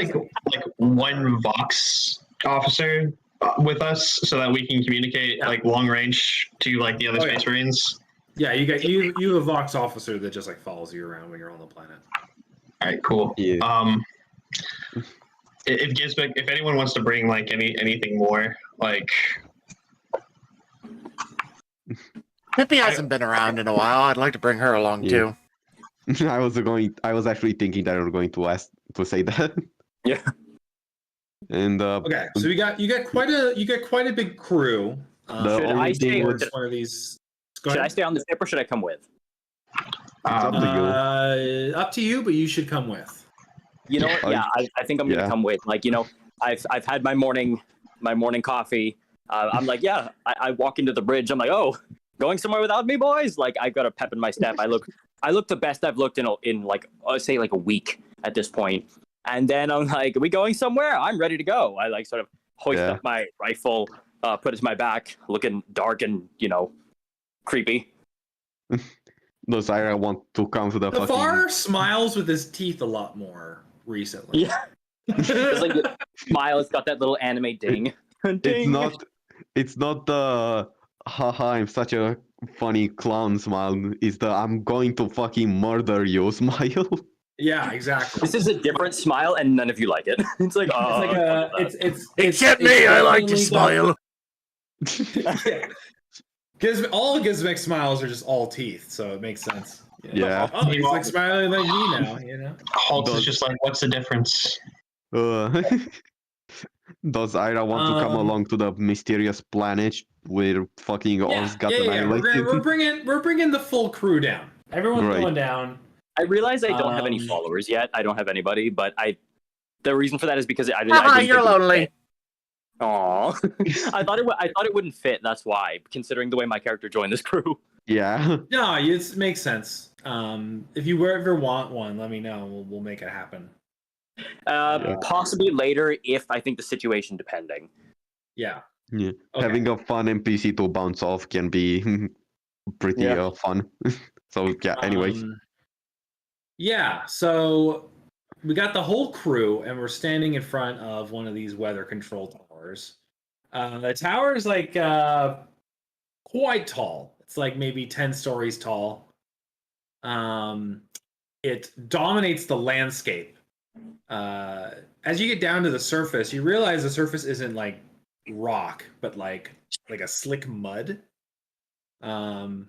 one Vox officer with us, so that we can communicate long range to the other Space Marines. Yeah, you have a Vox officer that just follows you around when you're on the planet. All right, cool. Yeah. If anyone wants to bring anything more, Pippi hasn't been around in a while. I'd like to bring her along too. I was actually thinking that you were going to say that. Yeah. And okay, so you got quite a big crew. The should only I thing stay? was, One of these. Should I stay on the ship or should I come with? it's up to you. Up to you, but you should come with. You know what? Yeah, I think I'm gonna come with. I've had my morning coffee. I'm I walk into the bridge. I'm oh, going somewhere without me, boys? I've got a pep in my step. I look the best I've looked in say a week at this point. And then I'm are we going somewhere? I'm ready to go. I sort of hoist up my rifle, put it to my back, looking dark and creepy. No, sorry, I want to come to the Saphar smiles with his teeth a lot more recently. Yeah. It's smile. It's got that little anime ding. Ding. It's not the haha, I'm such a funny clown smile. It's the I'm going to fucking murder you smile. Yeah, exactly. This is a different smile, and none of you like it. It's except me. I like to smile. All Gizmek smiles are just all teeth, so it makes sense. Yeah. Oh, he's smiling like me now, Holtz is just what's the difference? Does Ira want to come along to the mysterious planet where fucking Oz got annihilated? We're bringing the full crew down. Everyone's going down. I realize I don't have any followers yet. I don't have anybody, but the reason for that is because I didn't you're lonely. Aw. I thought it wouldn't fit. That's why, considering the way my character joined this crew. Yeah. No, it makes sense. If you ever want one, let me know. We'll make it happen. Possibly later, if I think the situation depending. Yeah. Yeah. Okay. Having a fun NPC to bounce off can be pretty fun. So yeah. Anyways. Yeah. So we got the whole crew, and we're standing in front of one of these weather control towers. The tower is quite tall. It's maybe 10 stories tall. It dominates the landscape as you get down to the surface, you realize the surface isn't like rock, but like a slick mud. But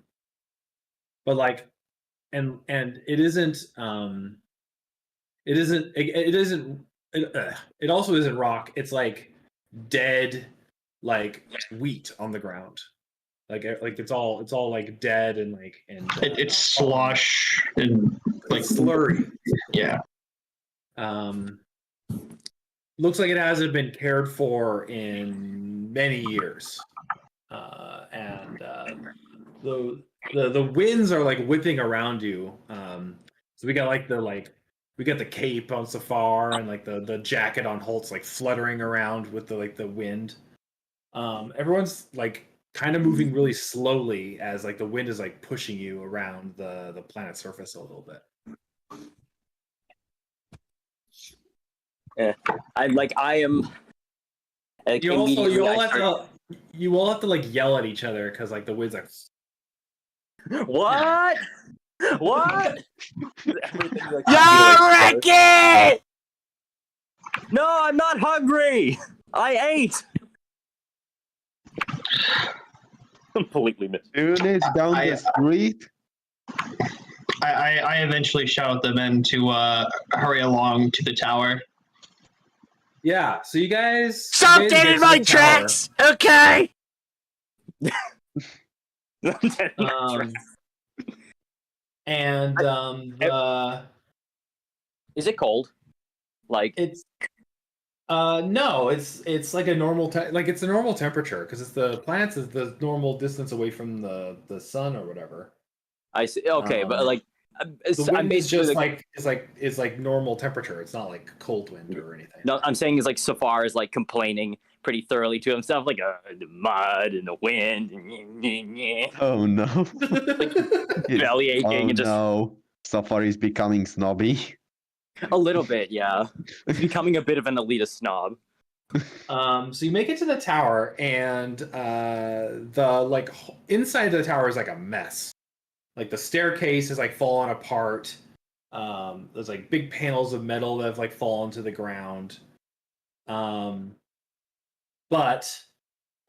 like, and it isn't. It also isn't rock. It's like dead, like wheat on the ground. Like it's all like dead and it's slush and like slurry. Yeah. Looks like it hasn't been cared for in many years, and the winds are like whipping around you. So we got the cape on Saphar and like the jacket on Holtz like fluttering around with the wind. Everyone's like kind of moving really slowly as like the wind is like pushing you around the planet's surface a little bit. Yeah. I am. Like, You all have to like yell at each other because like the wind's like. What? What? Like, yeah, Ricky! No, I'm not hungry. I ate. Completely missed. Units down the street. I eventually shout at the men to hurry along to the tower. Yeah, so you guys Stop dead in my tracks, okay? Is it cold? Like it's no, it's like a normal it's a normal temperature because it's the planets is the normal distance away from the sun or whatever. I see. Okay, but like the wind is just is like normal temperature. It's not like cold wind or anything. No, I'm saying is like Saphar is like complaining pretty thoroughly to himself, like the mud and the wind. Oh no! Like, belly aching and just. No, Saphar is becoming snobby. Oh, A little bit, yeah. He's becoming a bit of an elitist snob. So you make it to the tower, and the like inside the tower is like a mess. Like the staircase is like falling apart. There's like big panels of metal that have like fallen to the ground. But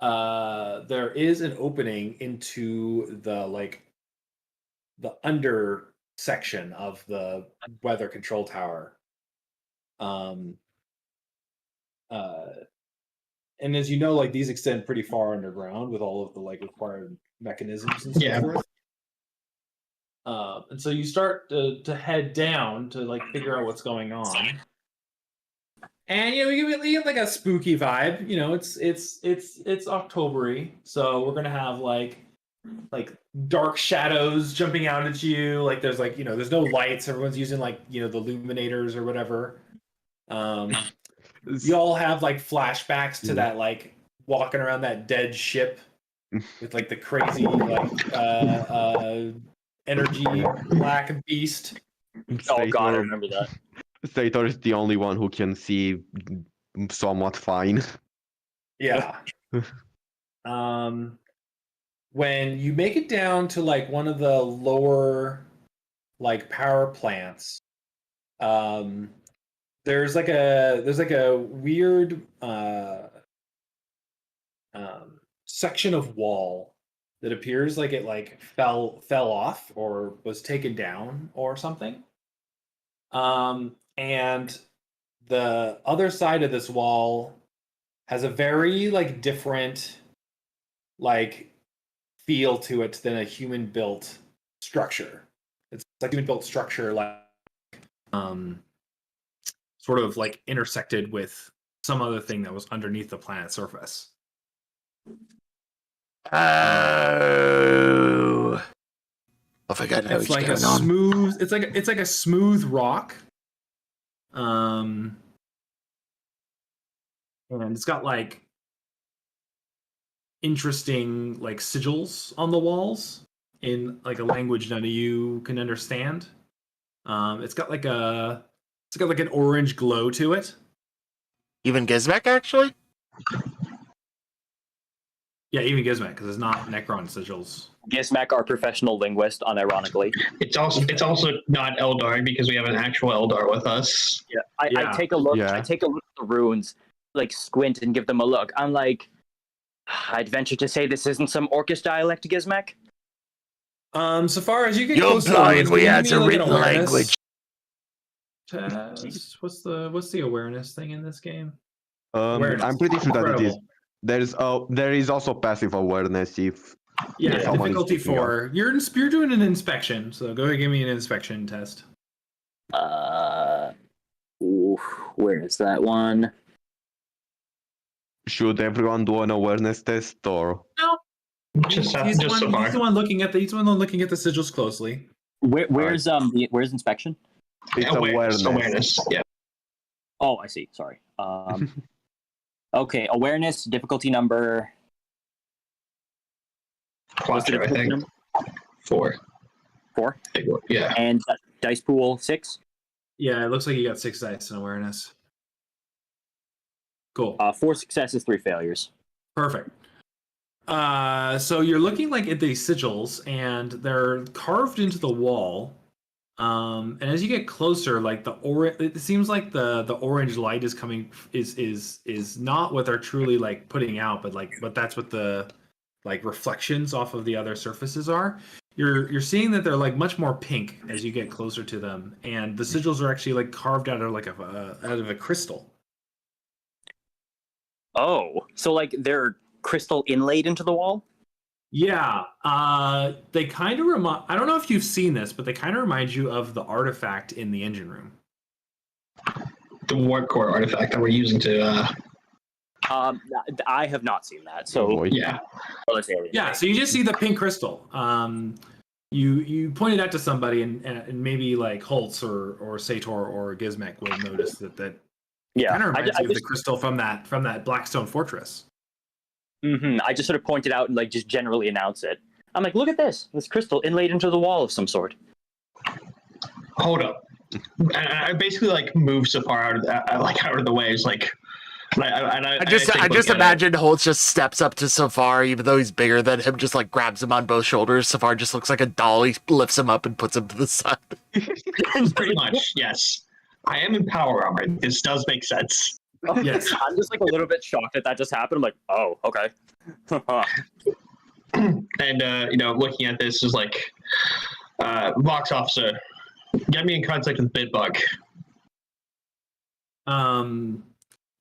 there is an opening into the under section of the weather control tower. And as you know, like these extend pretty far underground with all of the like required mechanisms and so forth. And so you start to head down to like figure out what's going on. And you get like a spooky vibe. You know, it's October-y, so we're gonna have like dark shadows jumping out at you. Like there's there's no lights. Everyone's using the illuminators or whatever. You all have like flashbacks to that like walking around that dead ship with like the crazy energy black beast. Oh god, I remember that. Sator is the only one who can see somewhat fine. Yeah. When you make it down to like one of the lower like power plants, there's like a weird section of wall that appears like it like fell off or was taken down or something. And the other side of this wall has a very like different like feel to it than a human built structure. It's like a human built structure like sort of like intersected with some other thing that was underneath the planet's surface. Oh, I think I know It's like it's like a smooth rock. And it's got like interesting like sigils on the walls in like a language none of you can understand. It's got like an orange glow to it. Even Gizmek, actually? Yeah, even Gizmek, because it's not Necron sigils. Gizmek, our professional linguist, unironically. It's also not Eldar because we have an actual Eldar with us. Yeah, I take a look. Yeah. I take a look at the runes, like squint and give them a look. I'm like, I'd venture to say this isn't some Orcish dialect, Gizmek. So far as you get You're close to blind. the We runes, had give me, to like, an written awareness language. test. What's the awareness thing in this game? I'm pretty sure that it is. There is also passive awareness if Yeah, someone is difficulty picking up. 4. You're doing an inspection, so go ahead and give me an inspection test. Where is that one? Should everyone do an awareness test or? No, Just he's so far. the one looking at the sigils closely. Where's inspection? It's awareness. Yeah. Oh, I see. Sorry. Okay, awareness difficulty number. What's the Quattro, I difficulty think. number? 4. 4. Yeah. And dice pool 6. Yeah, it looks like you got 6 dice in awareness. Cool. 4 successes, 3 failures. Perfect. So you're looking like at these sigils, and they're carved into the wall. And as you get closer, like it seems like the orange light is coming is not what they're truly like putting out, but that's what the like reflections off of the other surfaces are. You're seeing that they're like much more pink as you get closer to them, and the sigils are actually like carved out of a crystal. Oh, so like they're crystal inlaid into the wall? Yeah, they kind of remind. I don't know if you've seen this, but they kind of remind you of the artifact in the engine room. The warp core artifact that we're using to. I have not seen that. So Yeah. Yeah, so you just see the pink crystal. You pointed out to somebody, and maybe like Holtz or Sator or Gizmek will notice that. Yeah, kind of reminds you of the crystal from that Blackstone fortress. Mm-hmm. I just sort of point it out and like just generally announce it. I'm like, look at this crystal inlaid into the wall of some sort. Hold up. I basically like move Saphar out of the way. It's like. I just imagine Holtz just steps up to Saphar, even though he's bigger than him, just like grabs him on both shoulders. Saphar just looks like a doll. He lifts him up and puts him to the side. Pretty much, yes. I am in power armor. This does make sense. Yes. I'm just like a little bit shocked that just happened. I'm like, oh, okay. And looking at this is like, Vox officer, get me in contact with Bitbug.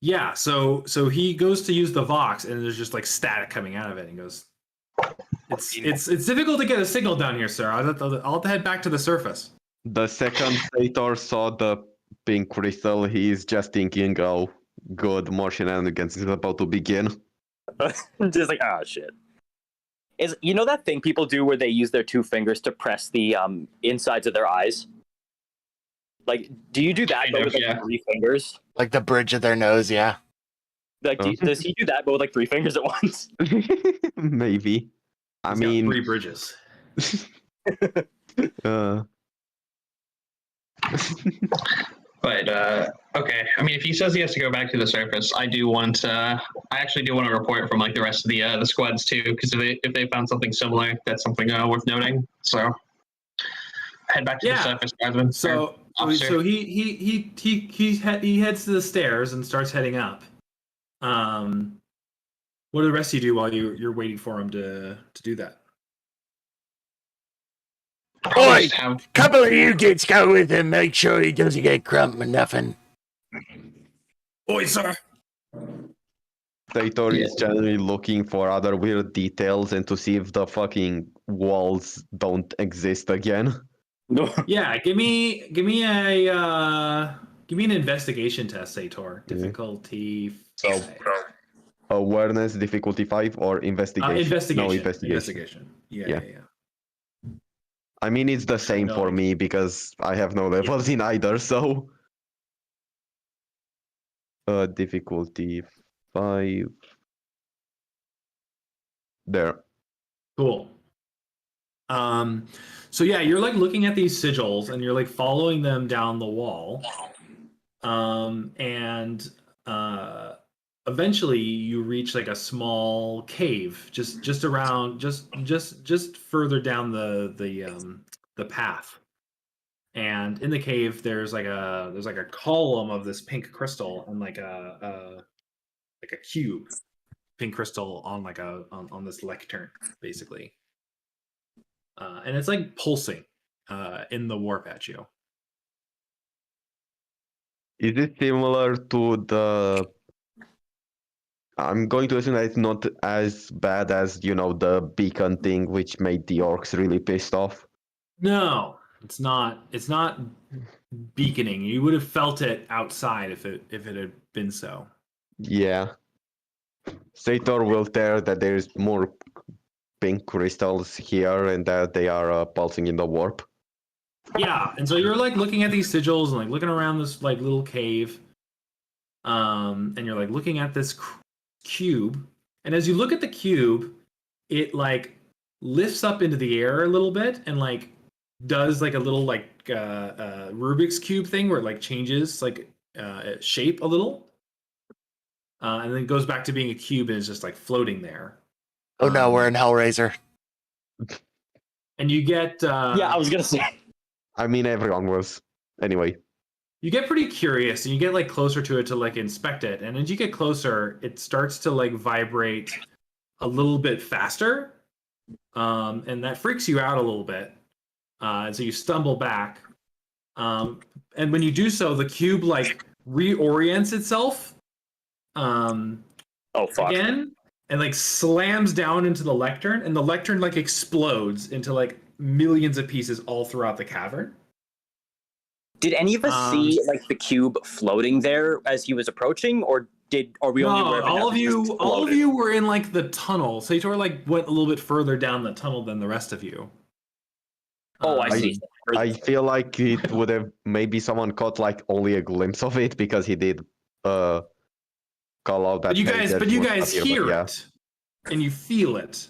Yeah, so he goes to use the Vox, and there's just like static coming out of it, and goes, "It's difficult to get a signal down here, sir. I'll have to head back to the surface." The second Sator saw the pink crystal, he is just thinking, "Oh, good, more shenanigans is about to begin." Just like, oh shit. Is that thing people do where they use their 2 fingers to press the insides of their eyes? Like, do you do that but with 3 fingers? Like the bridge of their nose, yeah. Like, does he do that but with like 3 fingers at once? Maybe. I He's mean, got 3 bridges. But okay. I mean, if he says he has to go back to the surface, I actually do want to report from like the rest of the squads too, because if they found something similar, that's something worth noting. So head back to the surface, guys. So he heads to the stairs and starts heading up. What do the rest of you do while you're waiting for him to do that? Oi, couple of you kids go with him. Make sure he doesn't get crump or nothing. Oi, sir. Sator is generally looking for other weird details and to see if the fucking walls don't exist again. Yeah, give me an investigation test, Sator. Difficulty. So, awareness difficulty 5 or investigation? Investigation. No, investigation. Yeah. I mean, it's the same for me because I have no levels in either, so. Difficulty 5. There. Cool. So yeah, you're like looking at these sigils and you're like following them down the wall. And eventually you reach like a small cave just around just further down the path. And in the cave there's like a column of this pink crystal and like a cube pink crystal on like on this lectern basically. And it's like pulsing in the warp at you. Is it similar to the... I'm going to assume that it's not as bad as, the beacon thing, which made the orcs really pissed off. No, it's not. It's not beaconing. You would have felt it outside if it had been so. Yeah. Sator will tell that there's more pink crystals here and that they are pulsing in the warp. Yeah, and so you're like looking at these sigils and like looking around this like little cave, and you're like looking at this cube. And as you look at the cube, it like lifts up into the air a little bit and like does like a little like Rubik's cube thing where it like changes like shape a little, and then goes back to being a cube and is just like floating there. Oh no, we're in Hellraiser. And you get yeah, I was gonna say. I mean, everyone was. Anyway. You get pretty curious and you get like closer to it to like inspect it. And as you get closer, it starts to like vibrate a little bit faster. And that freaks you out a little bit. And so you stumble back. And when you do so, the cube like reorients itself again and like slams down into the lectern, and the lectern like explodes into like millions of pieces all throughout the cavern. Did any of us see like the cube floating there as he was approaching, or are we only aware of it all of you were in like the tunnel. Sator like went a little bit further down the tunnel than the rest of you. Oh, I see. I feel like it would have maybe someone caught like only a glimpse of it because he did call out that. But you guys hear it and you feel it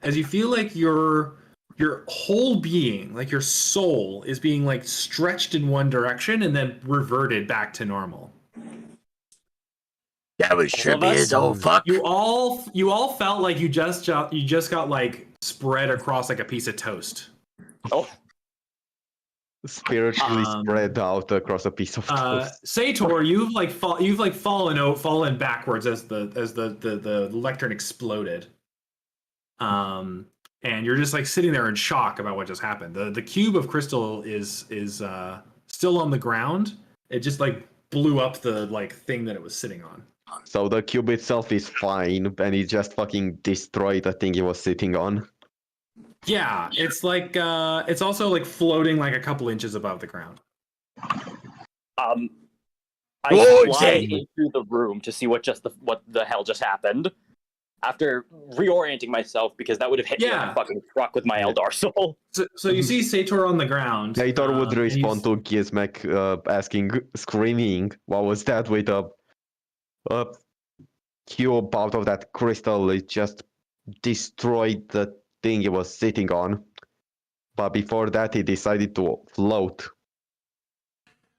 as you feel like your whole being, like your soul, is being like stretched in one direction and then reverted back to normal. That was trippy as oh fuck. You all felt like you just got like spread across like a piece of toast. Oh. Spiritually spread out across a piece of toast. Sator, you've fallen backwards as the lectern exploded. And you're just like sitting there in shock about what just happened. The cube of crystal is still on the ground. It just like blew up the like thing that it was sitting on. So the cube itself is fine, and it just fucking destroyed the thing it was sitting on. Yeah, it's like it's also like floating like a couple inches above the ground. I slide into the room to see what the hell just happened. After reorienting myself, because that would have hit me like a fucking truck with my Eldar soul. So you see Sator on the ground. Sator would respond to Gizmek screaming, what was that, with a cube out of that crystal. It just destroyed the thing it was sitting on. But before that, he decided to float.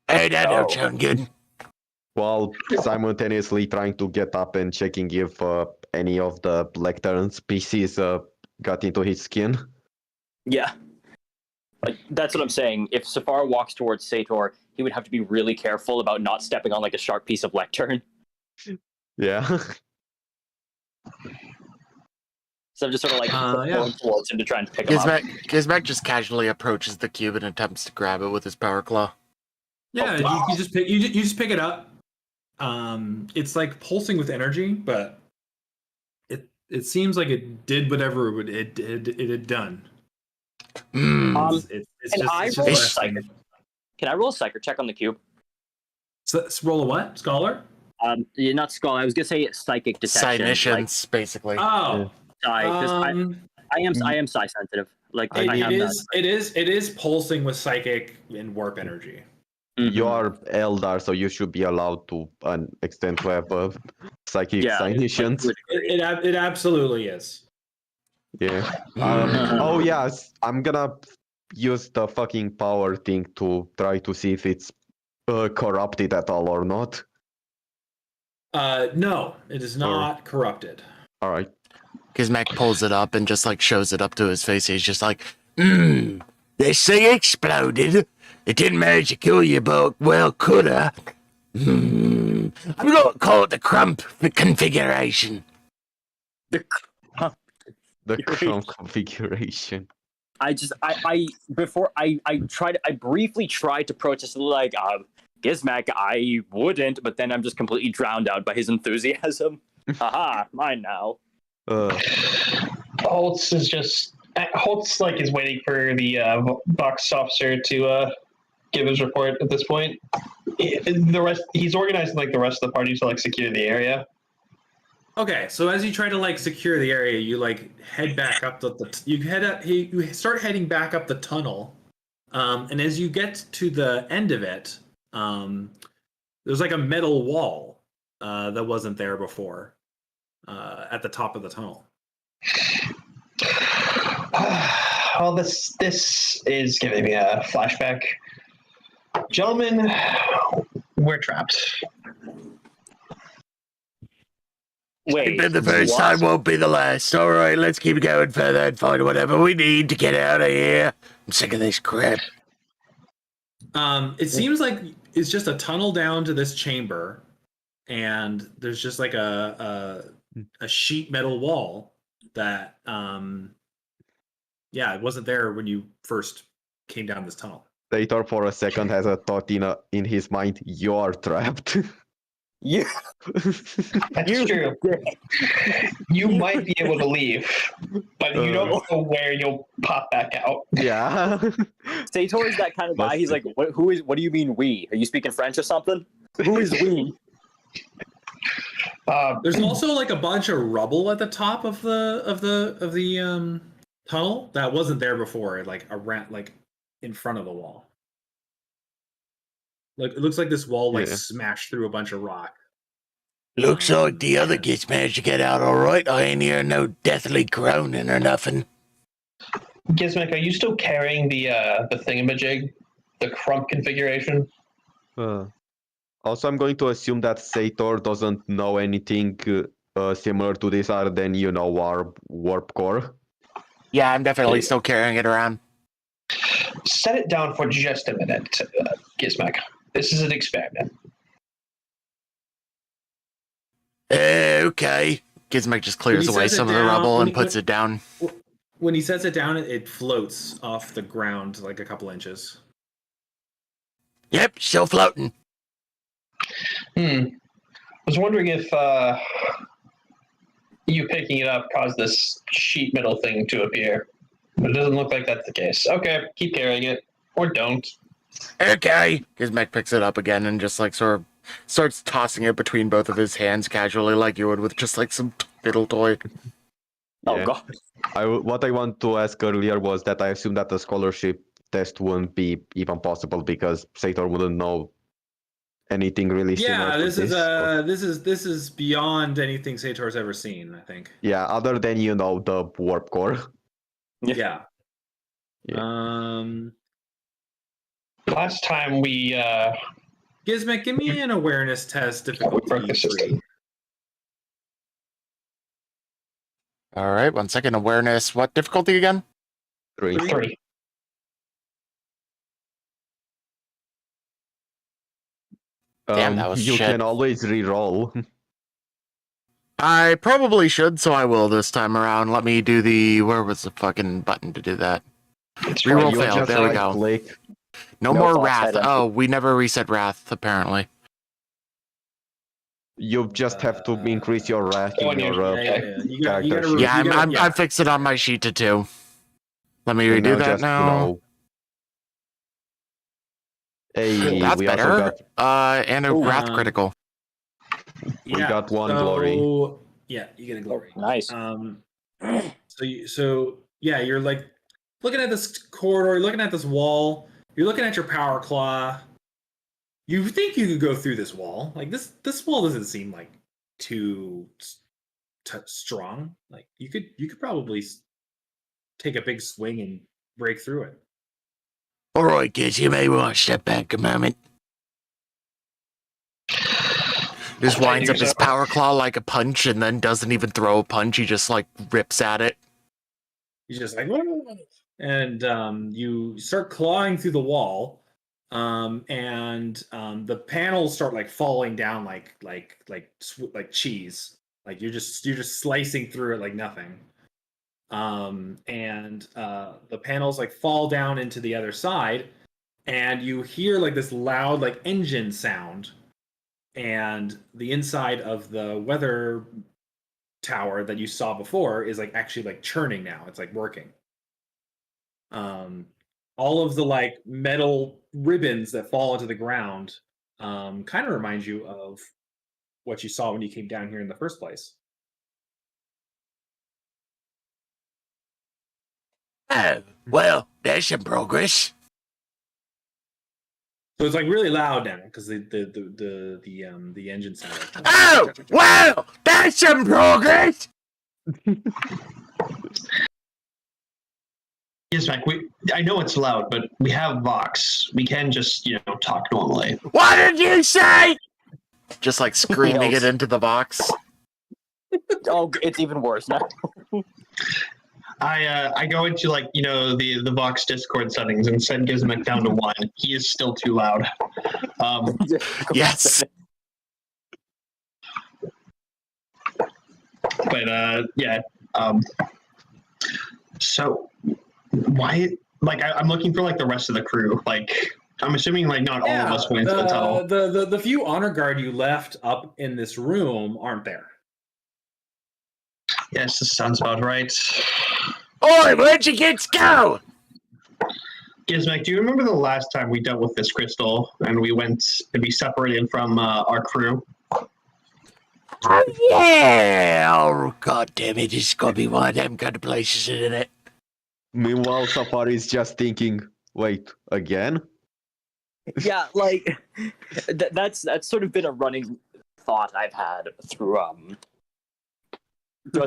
Hey, that don't sound good. While simultaneously trying to get up and checking if any of the lectern species got into his skin. Yeah. Like, that's what I'm saying. If Saphar walks towards Sator, he would have to be really careful about not stepping on like a sharp piece of lectern. Yeah. So I'm just sort of like going towards him to try and pick him up. Gizmek just casually approaches the cube and attempts to grab it with his power claw. Yeah, you just pick it up. It's like pulsing with energy, but it seems like it did whatever it had done. It's just psychic. Can I roll a psychic check on the cube? So, roll a what? Scholar? Not scholar. I was gonna say psychic detection. Psionitions, basically. Oh, I am psi sensitive. Like it is pulsing with psychic and warp energy. You are Eldar, so you should be allowed to an extent to have psychic psionitions. It absolutely is. Yeah. Oh yes, I'm gonna use the fucking power thing to try to see if it's corrupted at all or not. No, it is not corrupted. All right. Gizmek pulls it up and just like shows it up to his face. He's just like, this thing exploded. It didn't manage to kill you, but well, coulda. I'm gonna call it the crump configuration. The crump configuration. I briefly tried to protest, like, Gizmek, I wouldn't, but then I'm just completely drowned out by his enthusiasm. Haha, mine now. Holtz is waiting for the box officer to give his report at this point. He's organizing like the rest of the party to like secure the area. Okay, so as you try to like secure the area, you like head back up you start heading back up the tunnel, and as you get to the end of it, there's like a metal wall that wasn't there before at the top of the tunnel. Well, this is giving me a flashback. Gentlemen, we're trapped. Wait, Been the first time, won't be the last. All right, let's keep going further and find whatever we need to get out of here. I'm sick of this crap. It seems like it's just a tunnel down to this chamber, and there's just like a sheet metal wall that it wasn't there when you first came down this tunnel. Sator for a second has a thought in his mind, you're trapped. Yeah. That's true. You might be able to leave, but you don't know where you'll pop back out. Yeah. Sator is that kind of guy. He's like, what do you mean we? Are you speaking French or something? Who is we? There's also like a bunch of rubble at the top of the tunnel that wasn't there before, like around, like in front of the wall. Like it looks like this wall smashed through a bunch of rock. Looks like the other kids managed to get out all right. I ain't hearing no deathly groaning or nothing. Gizmek, are you still carrying the thingamajig, the crump configuration? Also, I'm going to assume that Sator doesn't know anything similar to this other than, our warp core. Yeah, I'm definitely still carrying it around. Set it down for just a minute, Gizmek. This is an experiment. Okay. Gizmek just clears away some of the rubble and puts it down. When he sets it down, it floats off the ground like a couple inches. Yep, still floating. I was wondering if you picking it up caused this sheet metal thing to appear. But it doesn't look like that's the case. Okay, keep carrying it. Or don't. Okay. Gizmek picks it up again and just like sort of starts tossing it between both of his hands casually like you would with just like some little toy. Oh, God. What I want to ask earlier was that I assume that the scholarship test wouldn't be even possible because Sator wouldn't know anything really similar to this is beyond anything Sator's ever seen, I think. Yeah, other than the warp core. Yeah. Last time we Gizmek, give me an awareness test difficulty 3. All right, 1 second. Awareness. What difficulty again? 3. Damn, that was you shit. can always re-roll. I probably should, so I will this time around. Let me do the... Where was the fucking button to do that? Reroll failed. There we go. Blake. No more Wrath. Oh, we never reset Wrath, apparently. You just have to increase your Wrath in your character sheet. Yeah, I fixed it on my sheet to 2. Let me redo that now. Hey, that's we better. Also got, and a Wrath critical. We got one glory. Yeah, you get a glory. Nice. You're like looking at this corridor, you're looking at this wall, you're looking at your power claw. You think you could go through this wall? Like this wall doesn't seem like too strong. Like you could probably take a big swing and break through it. All right, kids, you may want to step back a moment. Just winds up his power claw like a punch and then doesn't even throw a punch. He just like rips at it. He's just like, and you start clawing through the wall, and the panels start like falling down like cheese. Like you're just slicing through it like nothing. And the panels like fall down into the other side, and you hear like this loud like engine sound, and the inside of the weather tower that you saw before is like actually like churning now. It's like working. All of the like metal ribbons that fall into the ground kind of remind you of what you saw when you came down here in the first place. Oh, well, there's some progress. So it's like really loud now because the engine sound. Oh, well, there's some progress. Gizmek, I know it's loud, but we have Vox. We can just, talk normally. What did you say? Just like screaming it into the box. Oh, it's even worse now. I go into the Vox Discord settings and send Gizmek down to 1. He is still too loud. Yes. But yeah. So why? Like I'm looking for like the rest of the crew. Like I'm assuming like not all of us went into the tunnel. The few honor guard you left up in this room aren't there. Yes, this sounds about right. Oi, where'd you kids go? Gizmek, do you remember the last time we dealt with this crystal and we went to be separated from our crew? Oh, yeah. Oh, God damn it. This is going to be one of them kind of places, isn't it? Meanwhile, Saphar is just thinking, wait, again? Yeah, like that's sort of been a running thought I've had throughout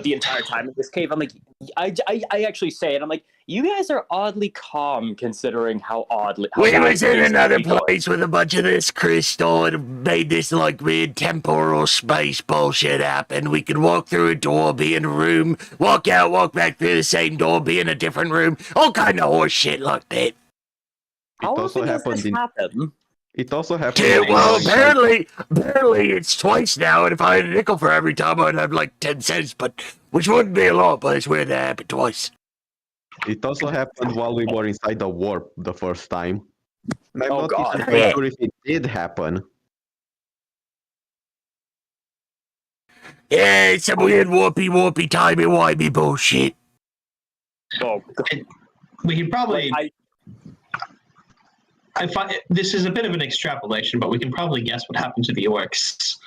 the entire time in this cave. I'm like, I actually say it. I'm like, you guys are oddly calm considering how oddly. We was in another place with a bunch of this crystal and made this like weird temporal space bullshit happen. We could walk through a door, be in a room, walk out, walk back through the same door, be in a different room, all kind of horse shit like that. How often does this happen? It also happened. Yeah, well, apparently it's twice now, and if I had a nickel for every time, I'd have like 10 cents, which wouldn't be a lot, but it's weird that happened twice. It also happened while we were inside the warp the first time. I'm Oh, not God. even sure if it did happen. Yeah, it's some weird warpy, timey-wimey bullshit. Oh, We can probably... like, I find this is a bit of an extrapolation, but we can probably guess what happened to the orcs.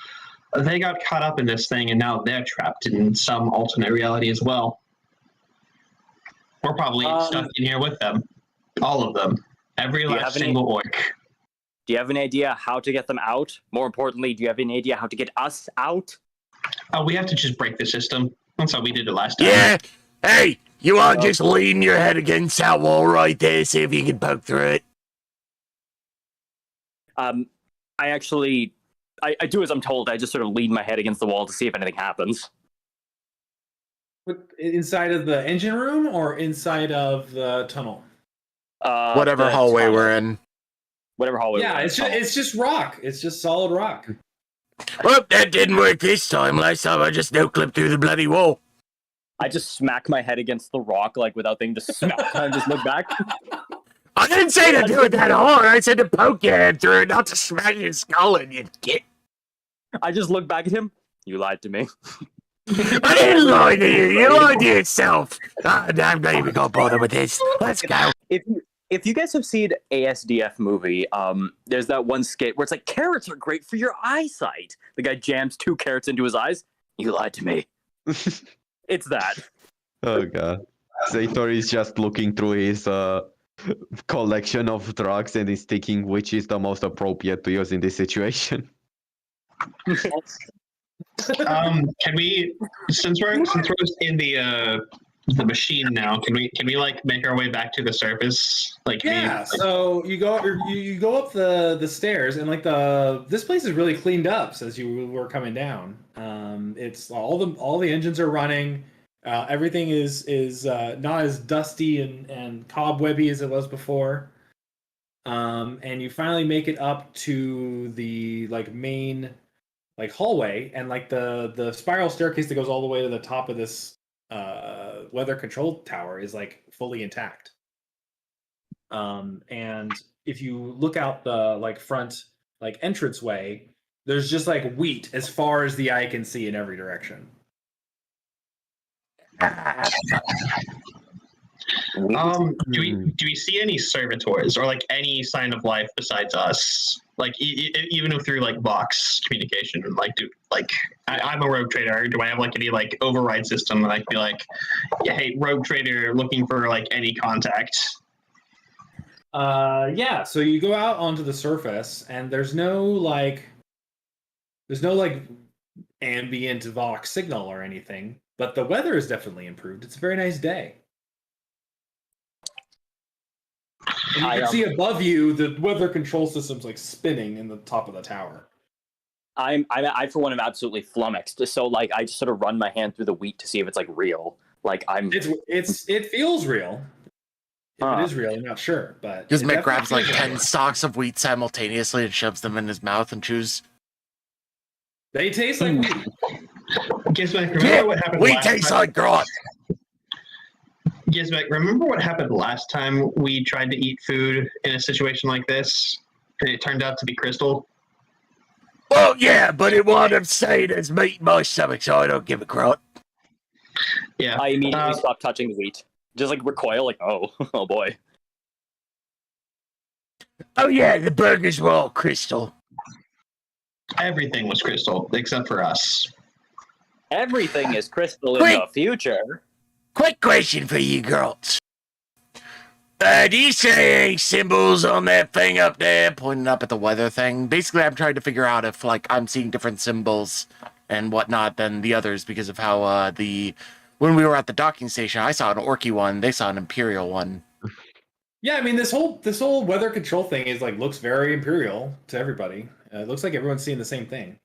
They got caught up in this thing, and now they're trapped in some alternate reality as well. We're probably stuck in here with them. All of them. Every last single orc. Do you have an idea how to get them out? More importantly, do you have any idea how to get us out? We have to just break the system. That's how we did it last time. Yeah, hey, you all just lean your head against that wall right there, see if you can poke through it. I do as I'm told. I just sort of lean my head against the wall to see if anything happens. Inside of the engine room or inside of the tunnel? Whatever hallway we're in. Whatever hallway. Yeah, it's just rock. It's just solid rock. Well, that didn't work this time. Last time I just no-clipped through the bloody wall. I just smack my head against the rock, like without thinking, just smack and just look back. I didn't say to do it that hard. I said to poke your head through it, not to smash your skull in, you git. I just look back at him. You lied to me. I didn't lie to you. You lied to yourself. I'm not even gonna bother with this. Let's go. If you guys have seen ASDF movie, there's that one skit where it's like, carrots are great for your eyesight. The guy jams 2 carrots into his eyes. You lied to me. It's that. Oh god. Sator is just looking through his collection of drugs and is thinking which is the most appropriate to use in this situation. Can we, since we're in the the machine now. Can we like make our way back to the surface? Like Yeah, so you go up the stairs, and like this place is really cleaned up since you were coming down. It's all the engines are running. Everything is not as dusty and cobwebby as it was before. And you finally make it up to the like main like hallway, and like the spiral staircase that goes all the way to the top of this weather control tower is like fully intact. And if you look out the like front like entranceway, there's just like wheat as far as the eye can see in every direction. Do we see any servitors or like any sign of life besides us? Like even through like box communication, like I'm a rogue trader. Do I have like any like override system that I can be like, yeah, hey, rogue trader, looking for like any contact? Yeah. So you go out onto the surface, and there's no ambient Vox signal or anything, but the weather is definitely improved. It's a very nice day. And you can see above you the weather control system's like spinning in the top of the tower. I for one am absolutely flummoxed. So like I just sort of run my hand through the wheat to see if it's like real. Like it feels real. If it is real, I'm not sure, but Gizmek grabs like 10 stalks of wheat simultaneously and shoves them in his mouth and chews. They taste like wheat. Gizmek, remember what happened? Wheat tastes like grot. Gizmek, remember what happened last time we tried to eat food in a situation like this, and it turned out to be crystal? Well, yeah, but it wound up staying as meat in my stomach, so I don't give a crap. Yeah. I immediately stopped touching the wheat. Just like recoil, like, oh boy. Oh yeah, the burgers were all crystal. Everything was crystal, except for us. Everything is crystal in the future. Quick question for you girls. Do you see any symbols on that thing up there? Pointing up at the weather thing. Basically, I'm trying to figure out if, like, I'm seeing different symbols and whatnot than the others because of how when we were at the docking station, I saw an Orky one, they saw an Imperial one. Yeah, I mean, this whole weather control thing is like looks very Imperial to everybody. It looks like everyone's seeing the same thing.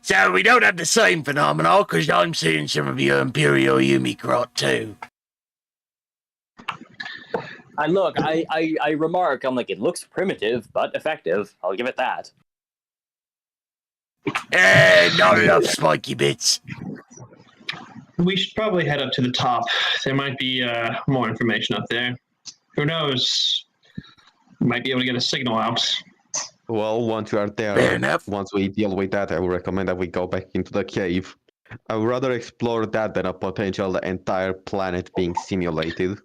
So we don't have the same phenomenon, because I'm seeing some of your Imperial Yumi grot too. And look, I remark, I'm like, it looks primitive, but effective. I'll give it that. Not enough spiky bits. We should probably head up to the top. There might be more information up there. Who knows? Might be able to get a signal out. Well, once we are there, once we deal with that, I would recommend that we go back into the cave. I would rather explore that than a potential entire planet being simulated.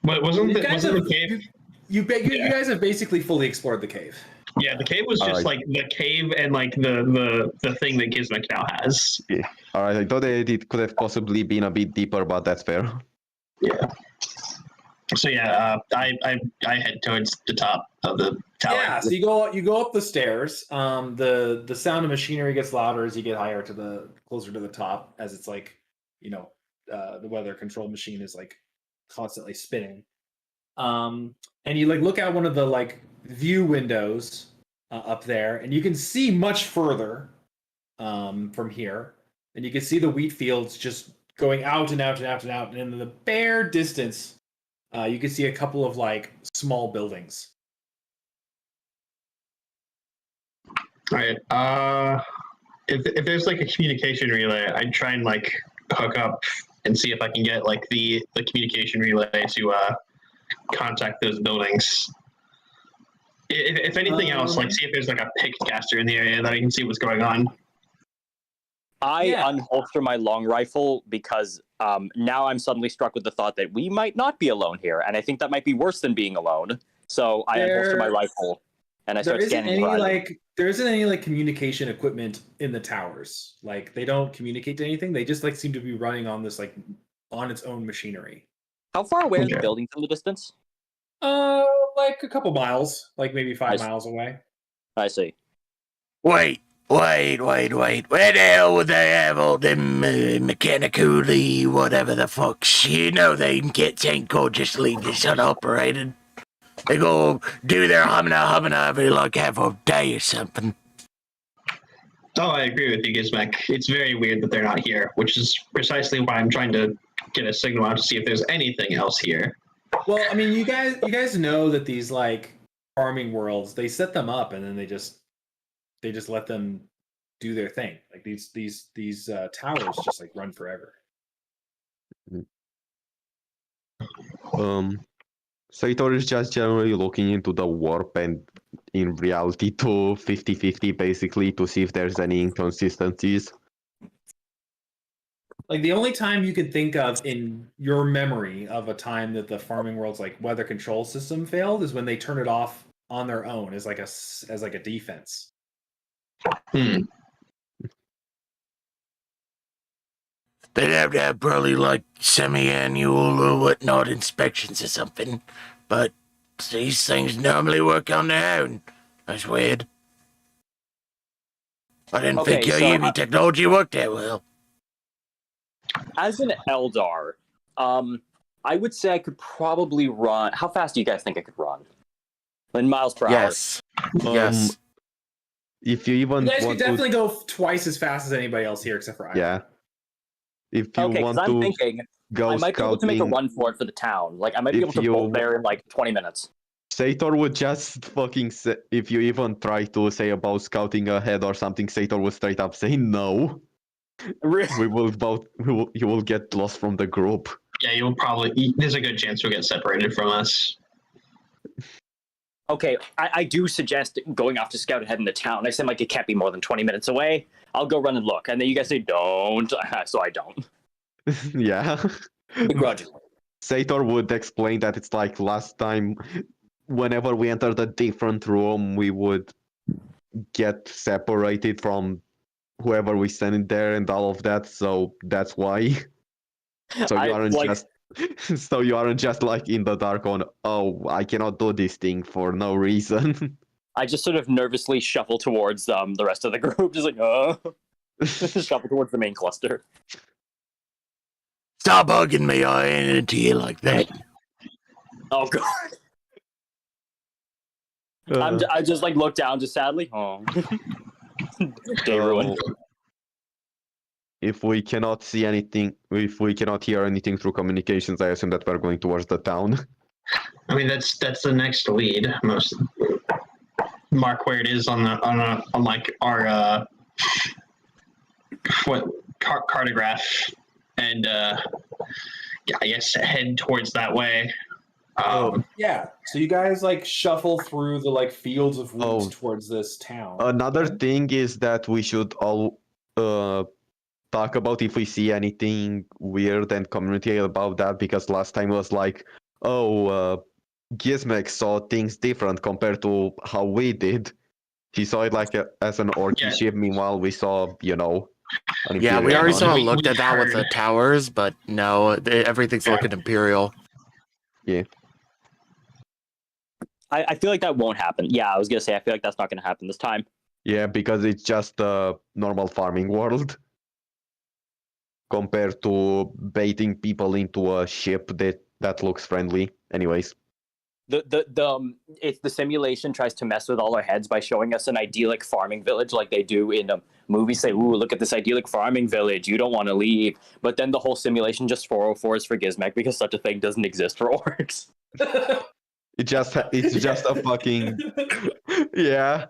But wasn't the cave? You guys have basically fully explored the cave. Yeah, the cave was just like the cave and like the thing that Gizmek now has. Yeah. All right, I thought it could have possibly been a bit deeper, but that's fair. Yeah. So yeah, I head towards the top of the tower. Yeah, so you go up the stairs. The sound of machinery gets louder as you get higher closer to the top, as it's like, the weather control machine is like constantly spinning. And you like look out one of the like view windows up there, and you can see much further from here, and you can see the wheat fields just going out and out and out and out, and in the bare distance. You can see a couple of like small buildings. All right. If there's like a communication relay, I'd try and like hook up and see if I can get like the communication relay to contact those buildings. If anything else, like see if there's like a picked caster in the area that I can see what's going on. I unholster my long rifle because now I'm suddenly struck with the thought that we might not be alone here, and I think that might be worse than being alone. So I unholster my rifle and I start scanning. There isn't any like communication equipment in the towers. Like they don't communicate to anything. They just like seem to be running on this like on its own machinery. How far away are the buildings in the distance? Like a couple miles, like maybe 5 miles away. I see. Wait, Wait. Where the hell would they have all them mechanically whatever the fucks? You know they can't go just leave this unoperated. They go do their humana every like half a day or something. Oh, I agree with you, Gizmek. It's very weird that they're not here, which is precisely why I'm trying to get a signal out to see if there's anything else here. Well, I mean, you guys know that these like farming worlds, they set them up and then they just let them do their thing. Like these towers just like run forever. Sator is just generally looking into the warp and in reality to 50-50 basically to see if there's any inconsistencies. Like the only time you could think of in your memory of a time that the farming world's like weather control system failed is when they turn it off on their own as like a defense. Hmm. They'd have to have probably like semi-annual or whatnot inspections or something. But these things normally work on their own. That's weird. I didn't think your UV technology worked that well. As an Eldar, I would say I could probably run. How fast do you guys think I could run? In miles per hour? Yes. Yes. If you even You guys want could definitely go twice as fast as anybody else here except for I. Yeah. If you want I'm to thinking go I might be able to make a scouting, run for it for the town. Like I might be able to bolt there in like 20 minutes. Sator would just fucking say, if you even try to say about scouting ahead or something, Sator would straight up say no. You will get lost from the group. Yeah, there's a good chance you'll get separated from us. Okay, I do suggest going off to scout ahead in the town. I said like it can't be more than 20 minutes away. I'll go run and look. And then you guys say don't, so I don't. Yeah. Begrudgingly. Sator would explain that it's like last time, whenever we entered a different room, we would get separated from whoever we send in there and all of that, so that's why. So you aren't just like in the dark on, oh, I cannot do this thing for no reason. I just sort of nervously shuffle towards the rest of the group, just like, shuffle towards the main cluster. Stop hugging me, I ain't into you like that. Oh god. I just like look down just sadly. Oh. Day ruined. If we cannot see anything, if we cannot hear anything through communications, I assume that we're going towards the town. I mean, that's the next lead. Mark where it is on like our cartograph, and yeah, I guess head towards that way. Yeah, so you guys like shuffle through the like fields of wheat towards this town. Another thing is that we should all talk about if we see anything weird and communicate about that, because last time was like, Gizmek saw things different compared to how we did. He saw it like as an orky ship, meanwhile we saw, an yeah, we already Imperial. looked at that with the towers, but no, everything's looking Imperial. Yeah. I feel like that won't happen. Yeah, I was going to say, I feel like that's not going to happen this time. Yeah, because it's just a normal farming world. Compared to baiting people into a ship that looks friendly. Anyways. It's the simulation tries to mess with all our heads by showing us an idyllic farming village like they do in movies. Say, ooh, look at this idyllic farming village. You don't want to leave. But then the whole simulation just 404s for Gizmek because such a thing doesn't exist for orcs. It's just a fucking yeah.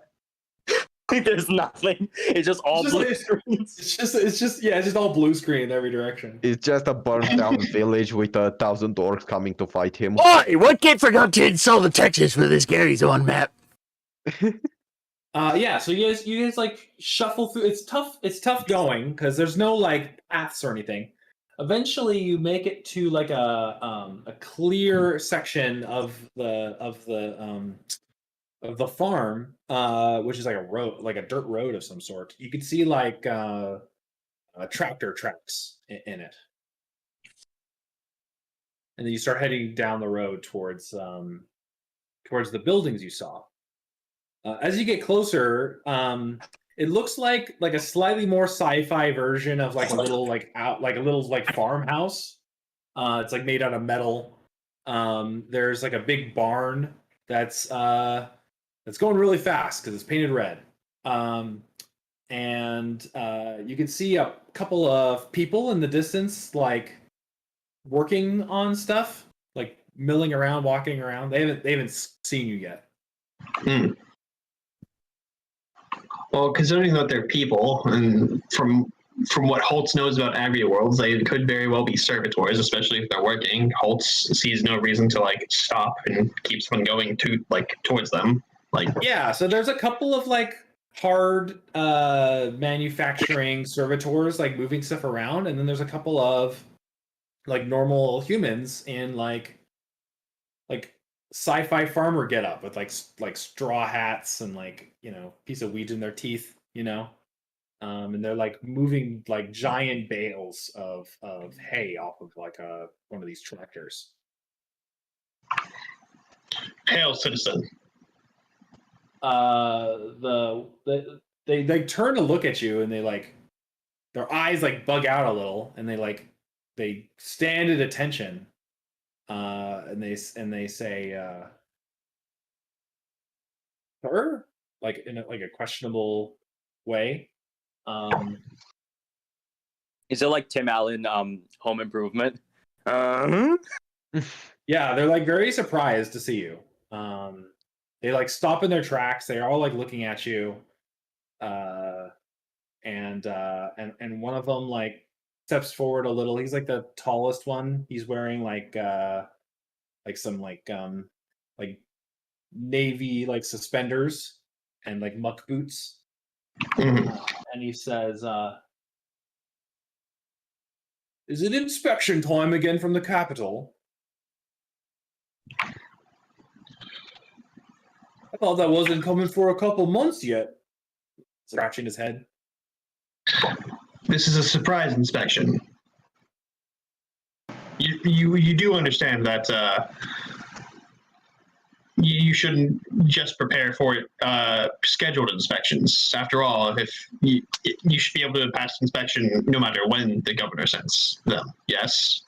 There's nothing. It's just all blue screens. It's just all blue screen in every direction. It's just a burned down village with 1,000 orcs coming to fight him. Oi! What kid forgot to install the Texas for this Gary's on map? Yeah, so you guys like shuffle through. It's tough going because there's no like paths or anything. Eventually, you make it to like a clear section of the farm, which is like a road, like a dirt road of some sort. You can see like tractor tracks in it, and then you start heading down the road towards the buildings you saw. As you get closer, It looks like a slightly more sci-fi version of like a little like farmhouse. It's like made out of metal. There's like a big barn that's going really fast because it's painted red. And you can see a couple of people in the distance, like working on stuff, like milling around, walking around. They haven't seen you yet. Well, considering that they're people, and from what Holtz knows about agri-worlds, they could very well be servitors, especially if they're working. Holtz sees no reason to like stop and keeps on going towards them. Yeah, so there's a couple of like hard manufacturing servitors like moving stuff around, and then there's a couple of like normal humans in like sci-fi farmer getup with like straw hats and like, you know, piece of weed in their teeth, you know. And they're like moving like giant bales of hay off of like one of these tractors. Hail, citizen. They turn to look at you, and they like their eyes like bug out a little, and they stand at attention, and they say, "Sir?" like in a questionable way. Is it like Tim Allen, Home Improvement? Yeah, they're like very surprised to see you. They like stop in their tracks. They're all like looking at you, and one of them like steps forward a little. He's like the tallest one. He's wearing like some like navy like suspenders and like muck boots. And he says, "Is it inspection time again from the capital? I thought that wasn't coming for a couple months yet." Scratching his head. This is a surprise inspection. You do understand that you shouldn't just prepare for scheduled inspections. After all, if you should be able to pass inspection no matter when the governor sends them. Yes.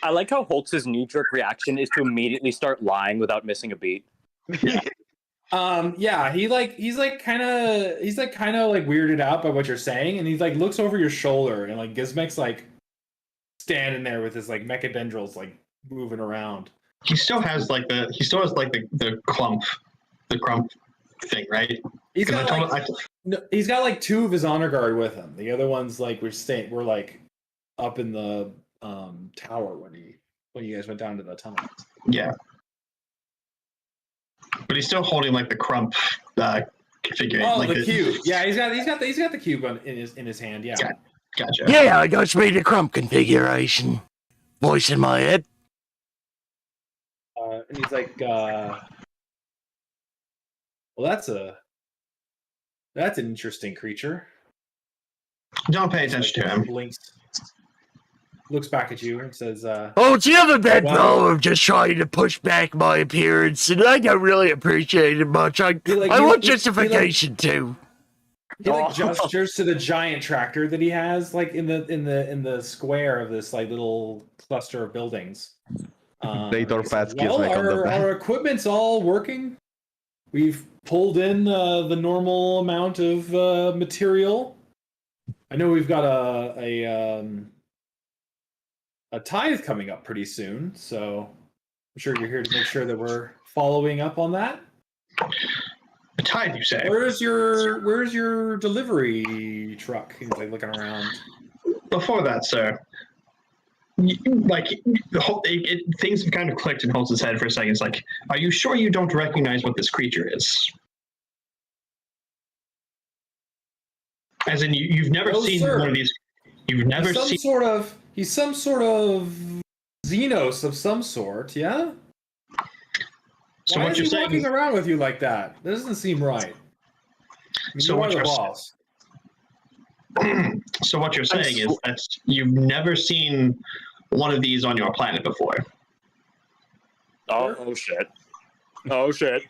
I like how Holtz's knee-jerk reaction is to immediately start lying without missing a beat. Yeah. Yeah, he's kind of like weirded out by what you're saying, and he's like looks over your shoulder, and like Gizmek's like standing there with his like mechadendrils like moving around. He still has the crump thing, right? He's got like two of his honor guard with him. The other ones like we're like up in the tower when you guys went down to the tunnel. Yeah. But he's still holding like the crump figure. Oh, like the cube. Yeah, he's got the cube in his hand. Yeah. Gotcha. Yeah, I got me the crump configuration. Voice in my head. And he's like, well, that's an interesting creature. Don't pay attention to him. Blinks, looks back at you and says, "Oh, do you have a bad problem of just trying to push back my appearance? And I don't really appreciate it much. I want justification too." He like gestures to the giant tractor that he has, like in the square of this like little cluster of buildings. Sator pats Gizmek on the back. Our equipment's all working. We've pulled in the normal amount of material. I know we've got a tithe coming up pretty soon, so I'm sure you're here to make sure that we're following up on that. A tithe, you say? Where's your delivery truck? He's like looking around. Before that, sir, things have kind of clicked in Holtz's head for a second. It's like, are you sure you don't recognize what this creature is? As in, you've never seen one of these. You've never seen. He's some sort of Xenos of some sort, yeah? So Why what is you're he saying walking is, around with you like that? That doesn't seem right. So what you're saying is that you've never seen one of these on your planet before. Oh shit. Oh shit.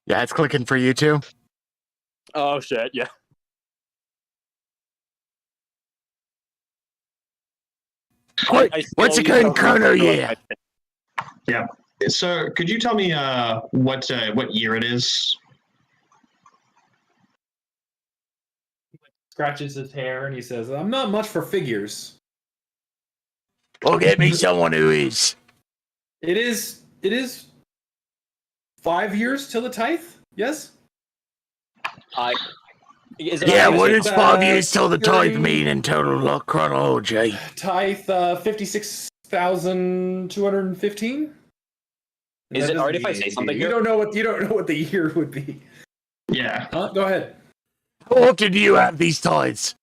Yeah, it's clicking for you too. Oh shit! Yeah. What's a good chrono year? Yeah. So, could you tell me what year it is? Scratches his hair and he says, "I'm not much for figures." Well, get me someone who is. It is 5 years till the tithe. Yes. Yeah, what does 5 years till the tithe 30 mean in total chronology? Tithe 56,215. Is it alright if I say something here? You don't know what the year would be. Yeah. Go ahead. How often do you have these tithes?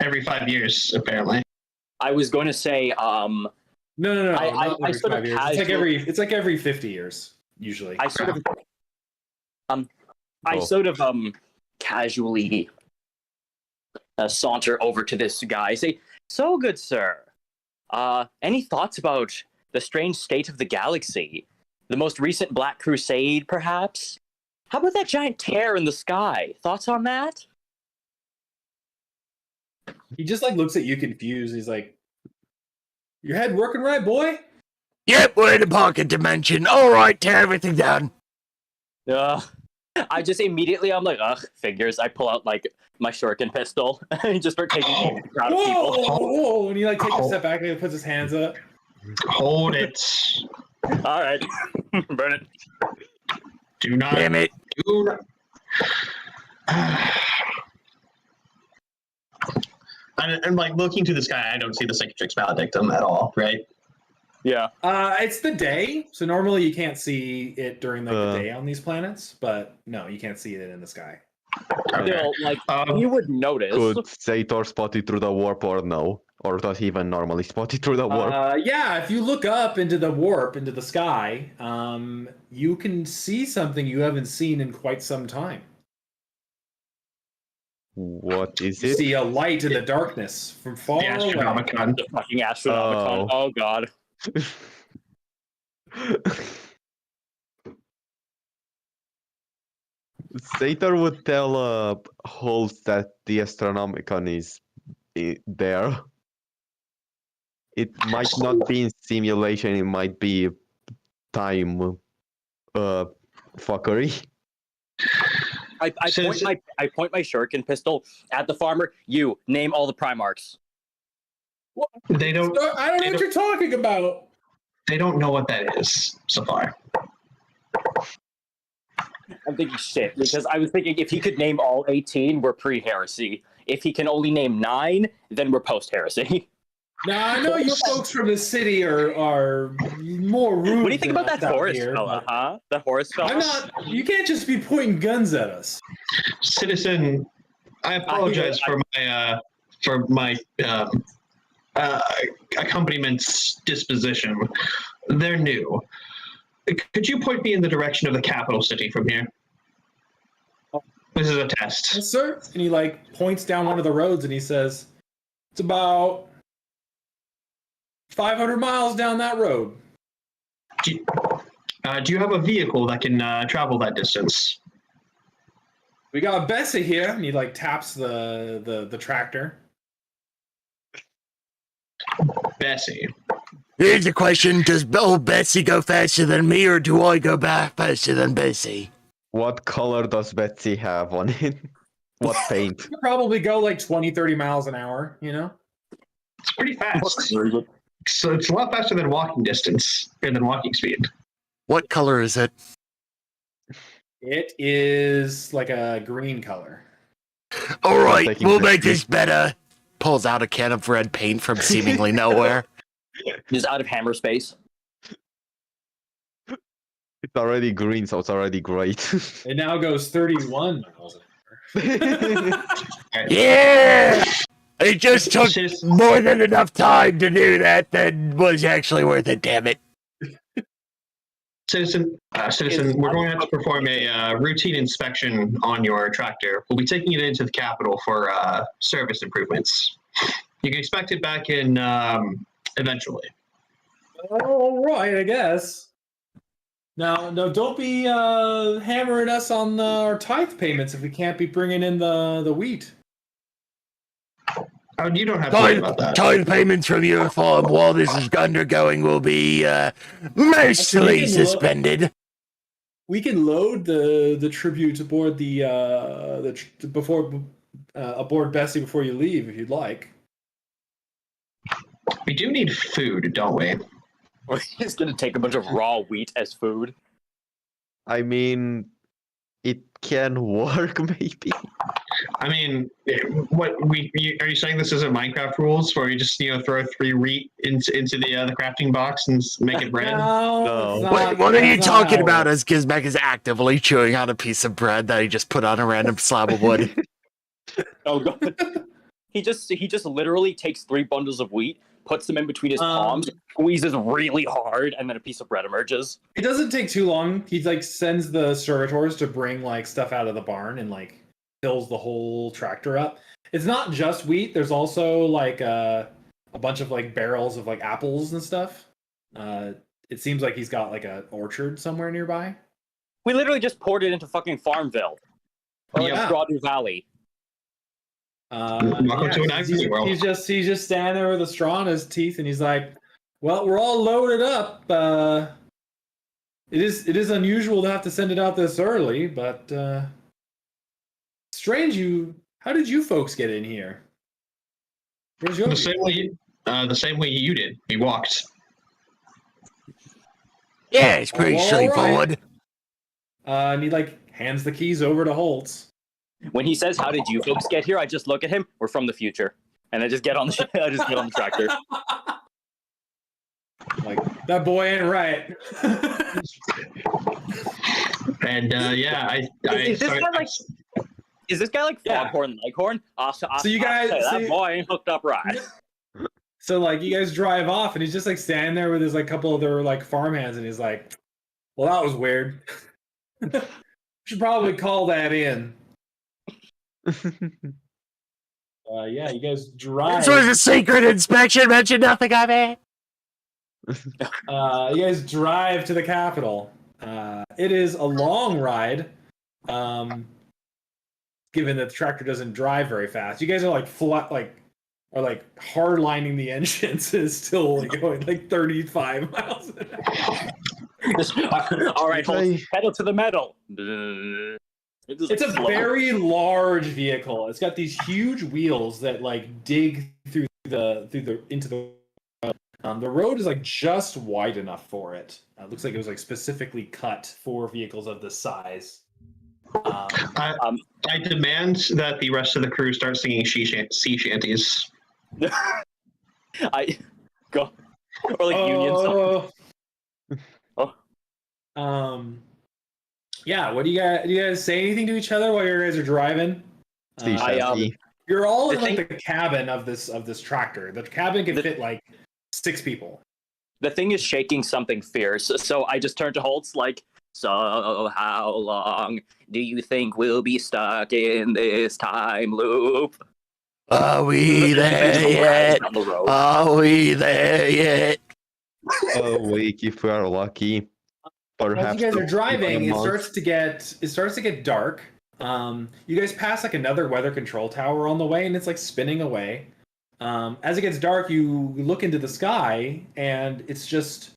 Every 5 years, apparently. I was going to say, No. I sort of it's like every 50 years usually. I sort of casually saunter over to this guy. Say, "So, good sir, any thoughts about the strange state of the galaxy? The most recent Black Crusade, perhaps? How about that giant tear in the sky? Thoughts on that?" He just like looks at you confused. He's like, "Your head working right, boy?" Yep, we're in the pocket dimension. All right, tear everything down. I just immediately, I'm like, ugh, figures. I pull out like my shuriken pistol and just start taking aim at the crowd of people. Whoa! And he like takes a step back and he puts his hands up. Hold it. All right, burn it. Do not. Damn it. Do not. I'm like looking to this guy. I don't see the Cicatrix Maledictum at all, right? Yeah. It's the day, so normally you can't see it during like the day on these planets, but no, you can't see it in the sky. Okay. Still, like, you would notice. Could Sator spot it through the warp or no? Or does he even normally spot it through the warp? Yeah, if you look up into the warp, into the sky, you can see something you haven't seen in quite some time. What is You it? see a light in the darkness from far The away. astronomicon. The fucking astronomicon. Oh god. Sator would tell Holtz that the astronomicon is there. It might not be in simulation, it might be time fuckery. I point my shuriken pistol at the farmer. You name all the Primarchs. They don't. I don't know what you're talking about. They don't know what that is so far. I'm thinking shit because I was thinking if he could name all 18, we're pre-heresy. If he can only name 9, then we're post-heresy. Now I know you folks from the city are more rude. What do you think about that Horus fella, huh? That Horus fella? I'm not. You can't just be pointing guns at us. Citizen, I apologize for my accompaniments disposition. They're new. Could you point me in the direction of the capital city from here? This is a test. Yes, sir. And he like points down one of the roads and he says, "It's about 500 miles down that road." Do you have a vehicle that can travel that distance? We got Bessie here, and he like taps the tractor. Bessie. Here's the question: does old Betsy go faster than me, or do I go back faster than Bessie? What color does Betsy have on it? What paint? You could probably go like 20, 30 miles an hour, you know? It's pretty fast. So it's a lot faster than walking distance, or than walking speed. What color is it? It is like a green color. All right, we'll make this better. Pulls out a can of red paint from seemingly nowhere. Just out of hammer space. It's already green, so it's already great. It now goes 31 miles an hour. Yeah! It just took more than enough time to do that was actually worth it, damn it. Citizen, we're going to have to perform a routine inspection on your tractor. We'll be taking it into the capital for service improvements. You can expect it back in eventually. All right, I guess. No, don't be hammering us on our tithe payments if we can't be bringing in the wheat. Oh, you don't have to worry about that. Tithe payments from your farm while this is undergoing will be mostly suspended. We can load the tribute aboard aboard Bessie before you leave if you'd like. We do need food, don't we? He's gonna take a bunch of raw wheat as food. I mean, it can work, maybe. I mean, are you saying this isn't Minecraft rules where you just throw 3 wheat into the crafting box and make it bread? No. What are you talking about? As Gizmek is actively chewing on a piece of bread that he just put on a random slab of wood. Oh god. He just literally takes 3 bundles of wheat, puts them in between his palms, squeezes really hard, and then a piece of bread emerges. It doesn't take too long. He sends the servitors to bring stuff out of the barn and fills the whole tractor up. It's not just wheat. There's also a bunch of barrels of apples and stuff. It seems like he's got an orchard somewhere nearby. We literally just poured it into fucking Farmville. Or Strawberry Valley. Welcome to an agri world. He's just standing there with a straw in his teeth, and he's like, "Well, we're all loaded up. It is unusual to have to send it out this early, but strange. How did you folks get in here? Where's your the same way you did. We walked. Yeah, it's pretty straightforward. Right. And he hands the keys over to Holtz. When he says, "How did you folks get here?" I just look at him. We're from the future, and I just get on the tractor. That boy ain't right. And is this guy like Foghorn Leghorn? So you guys, that boy ain't hooked up right. So you guys drive off, and he's just standing there with his couple other farmhands, and he's like, "Well, that was weird. Should probably call that in." You guys drive. This was a secret inspection. Mention nothing of it. You guys drive to the capital. It is a long ride, given that the tractor doesn't drive very fast. You guys are hard lining the engines is still going 35 miles an hour. All right, pedal to the metal. It's a very large vehicle. It's got these huge wheels that dig through into the road. The road is just wide enough for it. It looks like it was specifically cut for vehicles of this size. I demand that the rest of the crew start singing sea shanties. I go or Union song. Yeah, what do you guys say anything to each other while you guys are driving? You're all in the cabin of this tractor. The cabin can fit 6 people. The thing is shaking something fierce, so I just turn to Holtz so how long do you think we'll be stuck in this time loop? Are we there yet? Are we there yet? A week if we are lucky. Perhaps as you guys are driving, it starts to get dark. You guys pass another weather control tower on the way, and it's spinning away. As it gets dark, you look into the sky, and it's just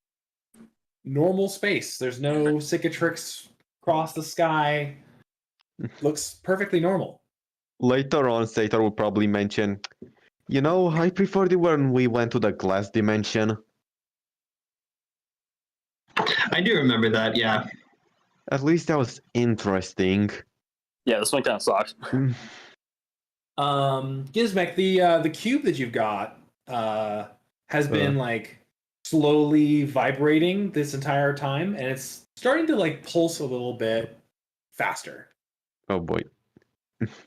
normal space. There's no cicatrix across the sky. Looks perfectly normal. Later on, Sator will probably mention, I preferred it when we went to the glass dimension. I do remember that, yeah. At least that was interesting. Yeah, this one kind of sucks. Gizmek, the cube that you've got has been slowly vibrating this entire time, and it's starting to pulse a little bit faster. Oh boy.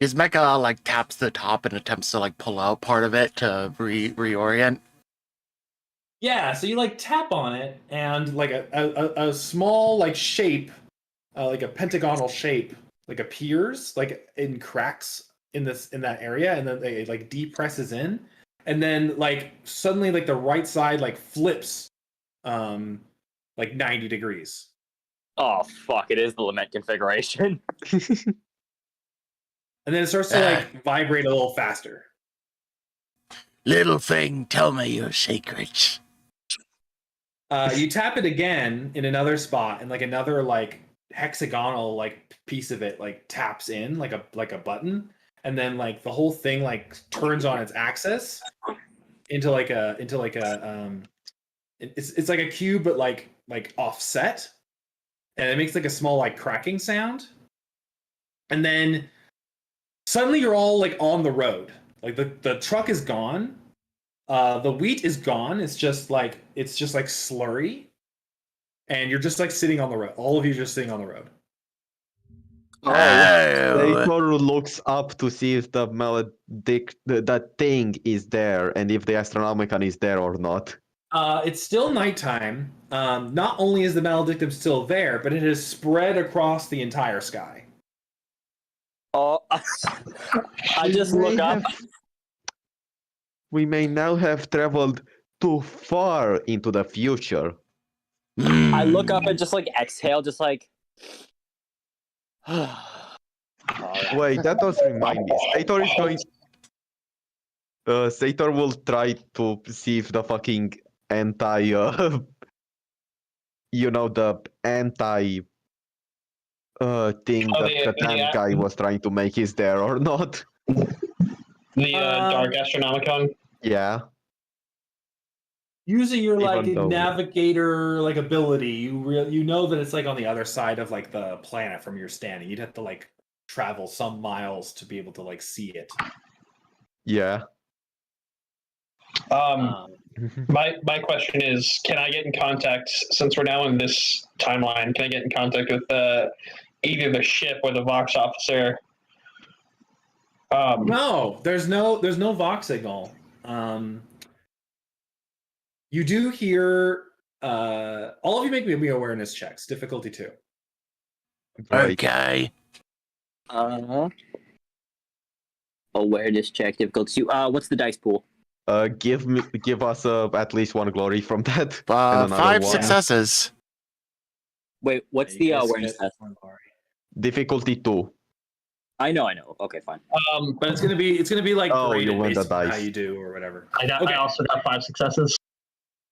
Gizmek taps the top and attempts to pull out part of it to reorient. Yeah, so you tap on it, and a small shape, a pentagonal shape, appears in cracks in that area, and then it depresses in, and then suddenly the right side flips 90 degrees, Oh fuck! It is the lament configuration. And then it starts to like vibrate a little faster. Little thing, tell me your secrets. You tap it again in another spot, and like another like hexagonal like piece of it like taps in like a button, and then like the whole thing like turns on its axis into like a it's like a cube but like offset, and it makes like a small like cracking sound, and then suddenly you're all like on the road. Like the truck is gone. The wheat is gone. It's just like slurry, and you're just like sitting on the road. All of you just sitting on the road. Sator looks up to see if the that thing is there, and if the astronomicon is there or not. It's still nighttime. Not only is the maledictum still there, but it has spread across the entire sky. Oh, I just look up. We may now have traveled too far into the future. I look up and just like exhale, just like. Wait, that does remind me. Sator is going. Sator will try to see if the fucking anti. The anti. Thing that Catan guy was trying to make is there or not. The dark astronomicon. Yeah. Using your like Even though- navigator like ability, you know that it's like on the other side of like the planet from your standing. You'd have to like travel some miles to be able to like see it. Yeah. My question is, can I get in contact, since we're now in this timeline, can I get in contact with either the ship or the Vox officer? No, there's no Vox signal. You do hear all of you make me awareness checks, difficulty 2. Right. Okay. Awareness check, difficulty 2. What's the dice pool? Give us at least one glory from that. and another 5 one. successes. Wait, what's You the guys awareness get test? one glory. Difficulty 2. I know. Okay, fine. But it's gonna be like Oh, graded you win the based on how dice. you do or whatever. I also got 5 successes.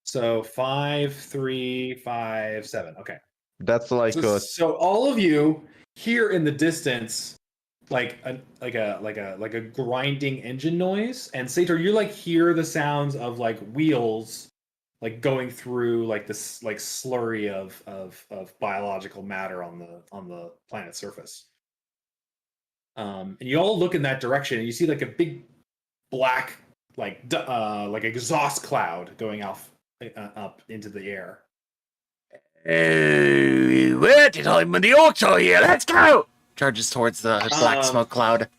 So 5, 3, 5, 7. Okay. That's like So all of you hear in the distance like a grinding engine noise, and Sator, you like hear the sounds of like wheels like going through like this like slurry of biological matter on the planet's surface. And you all look in that direction, and you see like a big black like exhaust cloud going up into the air. Where did I when the orcs are here? Let's go! Charges towards the black smoke cloud.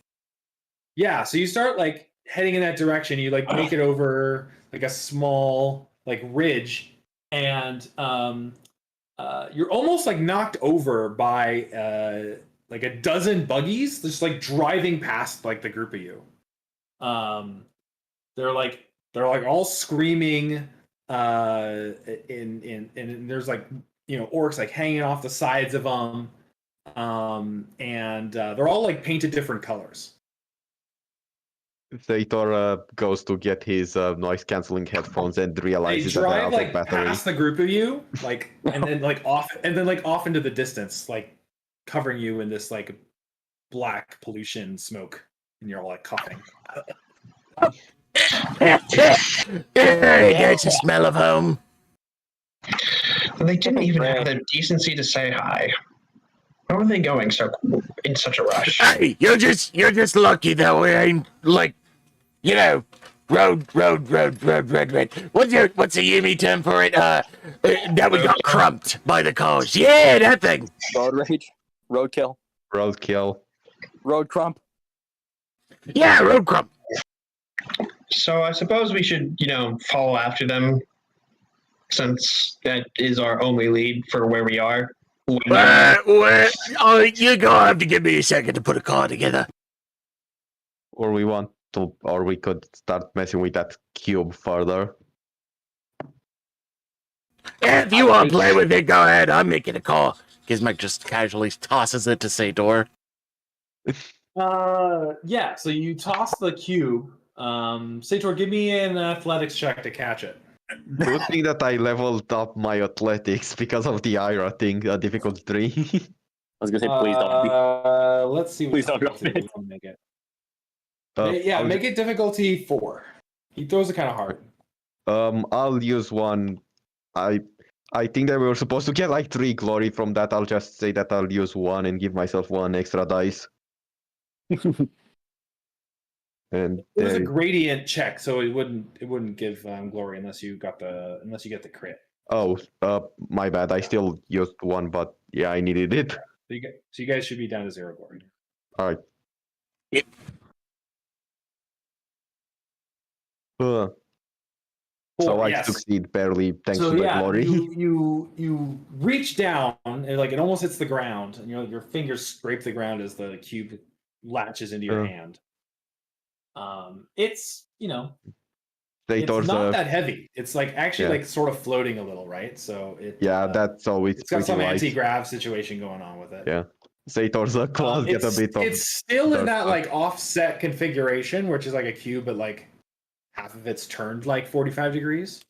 Yeah, so you start like heading in that direction. You like make it over like a small like ridge, and you're almost like knocked over by like a dozen buggies just like driving past like the group of you. They're like all screaming, and there's like orcs like hanging off the sides of them, and they're all like painted different colors. Sator goes to get his noise cancelling headphones and They realizes that they're drive out like of battery. past the group of you, like, and then like off into the distance, like covering you in this like black pollution smoke, and you're all like coughing. It's the smell of home. They didn't even have the decency to say hi. How are they going in such a rush? Hey, you're just lucky that we ain't like, road. What's a Yumi term for it? That we got crumped by the cars. Yeah, that thing. Road rage, roadkill, Roadkill. road crump. Yeah, road crump. So I suppose we should, follow after them, since that is our only lead for where we are. You're gonna have to give me a second to put a car together. Or we could start messing with that cube further. If you want to play with it, go ahead. I'm making a call. Gizmek just casually tosses it to Sator. Yeah, so you toss the cube. Sator, give me an athletics check to catch it. Good thing that I leveled up my athletics because of the Ira thing, a difficult 3. I was gonna say, please don't. Let's see. Please don't drop difficulty it. we wanna make it. I'll Make it difficulty 4. He throws it kind of hard. I'll use one. I think that we were supposed to get like 3 glory from that. I'll just say that I'll use 1 and give myself 1 extra dice. And It was a gradient check, so it wouldn't give glory unless you get the crit. Oh, my bad. I still used 1, but yeah, I needed it. So you guys should be down to 0 glory. All right. Yep. So I succeed barely thanks to the glory. You reach down and like it almost hits the ground, and your fingers scrape the ground as the cube latches into your hand. It's it's not that heavy. It's like actually like sort of floating a little, right? So that's always it's got some anti-grav situation going on with it. Yeah. Sator's claws get a bit of. It's still in that like offset configuration, which is like a cube, but like half of it's turned like 45 degrees.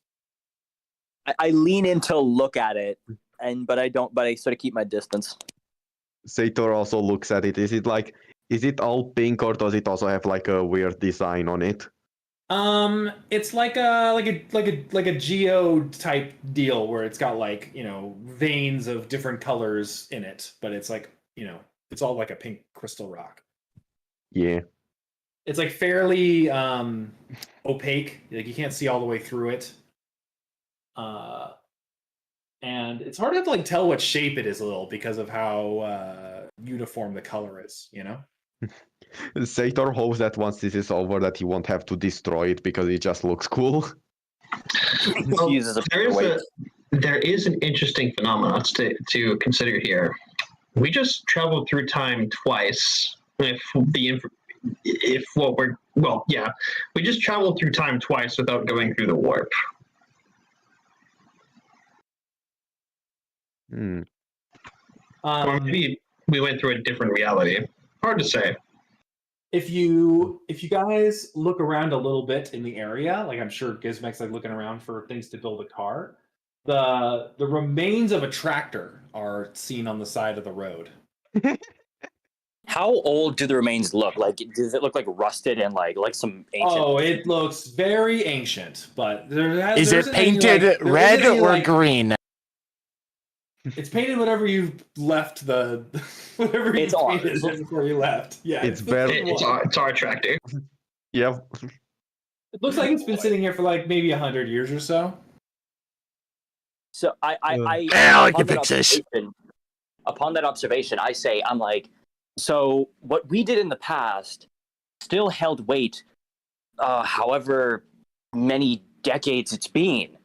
I lean in to look at it, but I sort of keep my distance. Sator also looks at it. Is it all pink, or does it also have like a weird design on it? It's like a geo type deal where it's got like, veins of different colors in it, but it's like, it's all like a pink crystal rock. Yeah. It's like fairly opaque. Like you can't see all the way through it. And it's hard to like tell what shape it is a little because of how uniform the color is, Sator hopes that once this is over that he won't have to destroy it because it just looks cool. Well, there is an interesting phenomenon to consider here. We just traveled through time twice. We just traveled through time twice without going through the warp. Or maybe we went through a different reality. Hard to say. If you guys look around a little bit in the area, like I'm sure Gizmek's like looking around for things to build a car, the remains of a tractor are seen on the side of the road. How old do the remains look? Like, does it look like rusted and like some ancient? Oh, it looks very ancient, but is it painted red or green? It's painted whatever you left whatever you painted before you left. Yeah, it's our tractor. Yeah. It looks like it's been sitting here for like maybe 100 years or so. So I can fix this. Upon that observation, I'm like, so what we did in the past still held weight, however many decades it's been.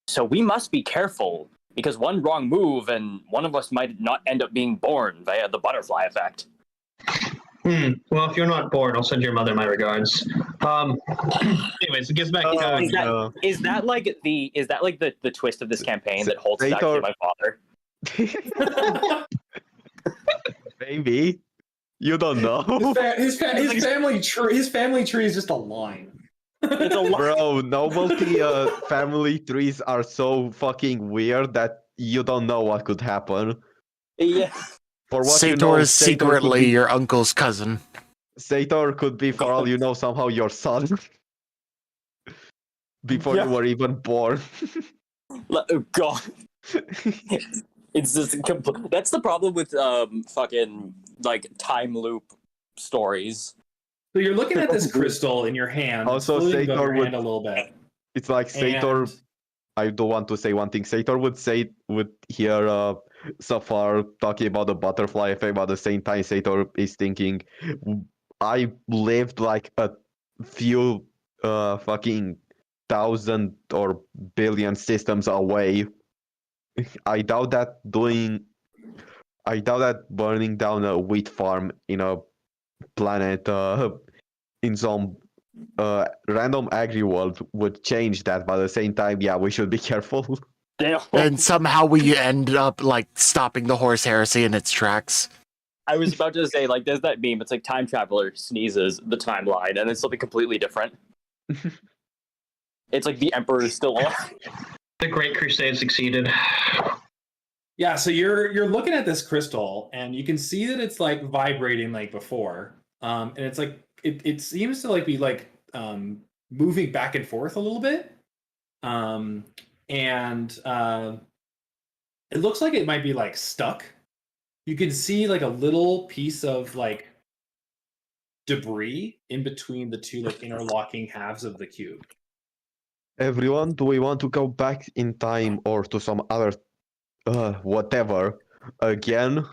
So we must be careful. Because one wrong move and one of us might not end up being born via the butterfly effect. Well, if you're not born, I'll send your mother my regards. Anyways, it gives back. Is that like the twist of this campaign that Holtz is actually my father? Maybe. You don't know. His family tree is just a line. Bro, novelty family trees are so fucking weird that you don't know what could happen. Yeah. For what Sator is secretly your uncle's cousin. Sator could be, for all you know, somehow your son. Before you were even born. Oh, God. It's just that's the problem with fucking like time loop stories. So you're looking at this crystal in your hand. Also, Sator would a little bit. It's like Sator. I do want to say one thing. Sator would hear Saphar talking about the butterfly effect, but at the same time, Sator is thinking, I lived like a few fucking 1,000 or billion systems away. I doubt that burning down a wheat farm in a planet in some random agri world would change that, but at the same time, we should be careful. Damn. And somehow we end up like stopping the horse heresy in its tracks. I was about to say, like, there's that meme. It's like time traveler sneezes the timeline, and it's something completely different. It's like the Emperor is still alive. The Great Crusade succeeded. Yeah, so you're looking at this crystal, and you can see that it's like vibrating like before, and it's like it seems to like be like moving back and forth a little bit, and it looks like it might be like stuck. You can see like a little piece of like debris in between the two like interlocking halves of the cube. Everyone, do we want to go back in time or to some other whatever again?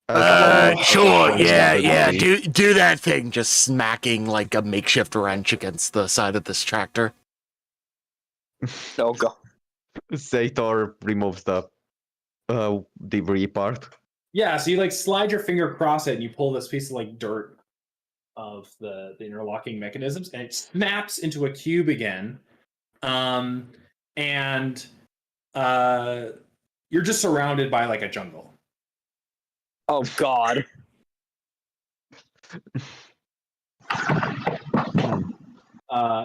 Sure, yeah. Do that thing, just smacking like a makeshift wrench against the side of this tractor. Oh god. Sator removes the debris part. Yeah, so you like slide your finger across it and you pull this piece of like dirt of the interlocking mechanisms, and it snaps into a cube again. And you're just surrounded by like a jungle. Oh god.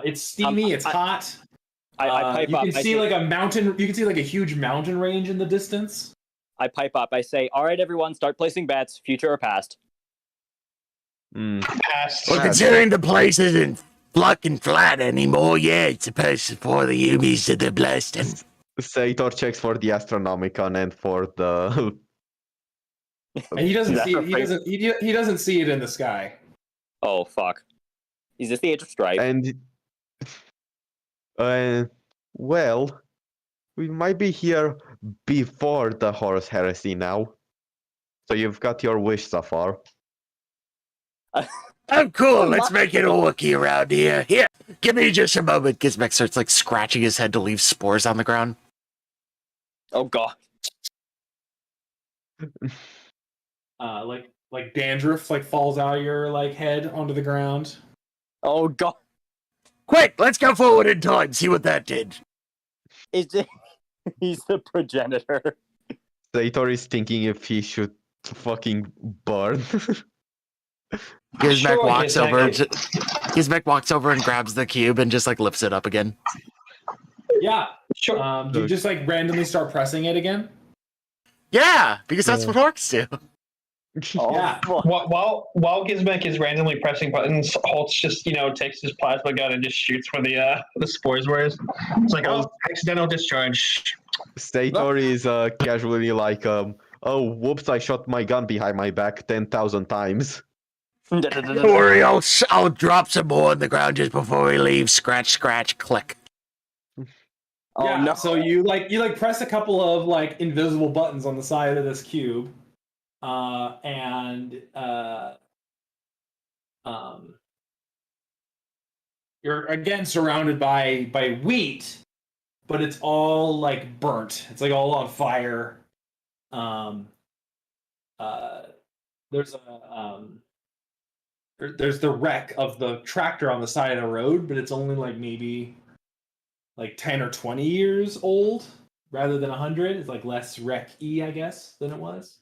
It's steamy, it's hot. I pipe you up. can see like a mountain. You can see like a huge mountain range in the distance. I pipe up. I say, "All right, everyone, start placing bets, future or past." Past. Well, considering the place isn't fucking flat anymore, yeah, it's supposed to pour the Umis to the Blackstone. Sator checks for the astronomicon and for the. And he doesn't see. He doesn't see it in the sky. Oh fuck! Is this the Age of Strife? And well, we might be here before the horse heresy now. So you've got your wish, Saphar. Oh, cool. Let's make it orky around here. Here, give me just a moment. Gizmek starts like scratching his head to leave spores on the ground. Oh god. Like dandruff like falls out of your like head onto the ground. Oh god. Quick, let's go forward in time. See what that did. Is it? He's the progenitor. Sator is thinking if he should fucking burn. Gizmek walks over. Gizmek. Gizmek walks over and grabs the cube and just like lifts it up again. Yeah. Sure. Do you just like randomly start pressing it again? Yeah, because that's what orcs do. Oh, Yeah. fuck. While Gizmek is randomly pressing buttons, Holtz just takes his plasma gun and just shoots where the spores were. It's like accidental discharge. Sator is casually like, oh, whoops! I shot my gun behind my back 10,000 times. Don't worry, I'll drop some more on the ground just before we leave. Scratch, scratch, click. Oh yeah, no! So you press a couple of like invisible buttons on the side of this cube, and you're again surrounded by wheat, but it's all like burnt. It's like all on fire. There's the wreck of the tractor on the side of the road, but it's only like maybe like 10 or 20 years old rather than 100. It's like less wreck-y, I guess, than it was.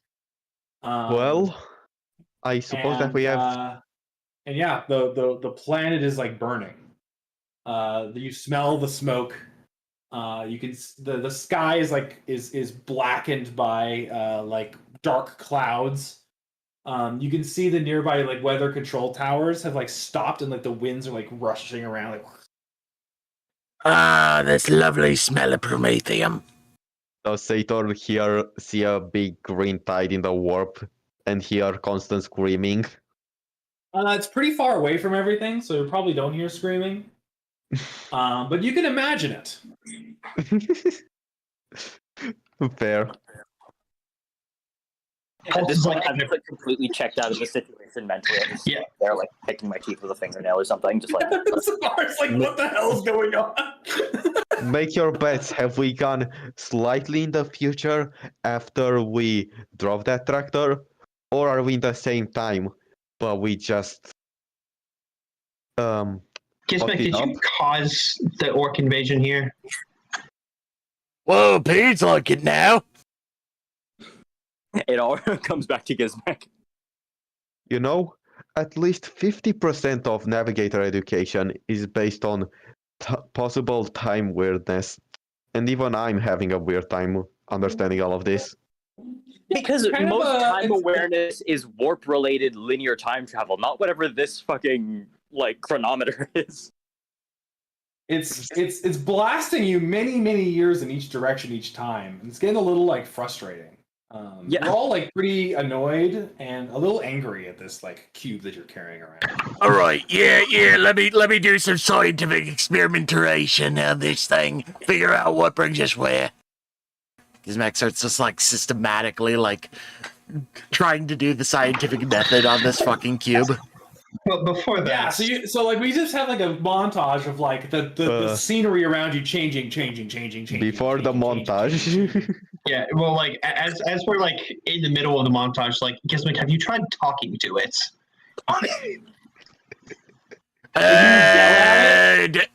Well, I suppose that we have. And yeah, the planet is like burning. You smell the smoke. You can the sky is blackened by like dark clouds. You can see the nearby like weather control towers have like stopped, and like the winds are like rushing around like. Ah, this lovely smell of promethium. Does Sator here see a big green tide in the warp and hear constant screaming? It's pretty far away from everything, so you probably don't hear screaming. But you can imagine it. Fair. At this point, I'm just like completely checked out of the situation mentally. I'm just they're like picking my teeth with a fingernail or something. Just like, It's like, what the hell is going on? Make your bets. Have we gone slightly in the future after we drove that tractor? Or are we in the same time, but we just Gizmek, did you cause the orc invasion here? Whoa, Pete's like it now. It all comes back to Gizmek. You know, at least 50% of navigator education is based on possible time weirdness. And even I'm having a weird time understanding all of this. Because most time awareness is warp-related linear time travel, not whatever this fucking, like, chronometer is. It's blasting you many years in each direction each time. It's getting a little, like, frustrating. We're all like pretty annoyed and a little angry at this like cube that you're carrying around. All right, yeah. Let me do some scientific experimentation on this thing. Figure out what brings us where. Gizmek starts just like systematically like trying to do the scientific method on this fucking cube. Well, before that, so like we just have like a montage of like the scenery around you changing. Before the montage. Yeah, well, like as we're like in the middle of the montage, like Gizmek, have you tried talking to it?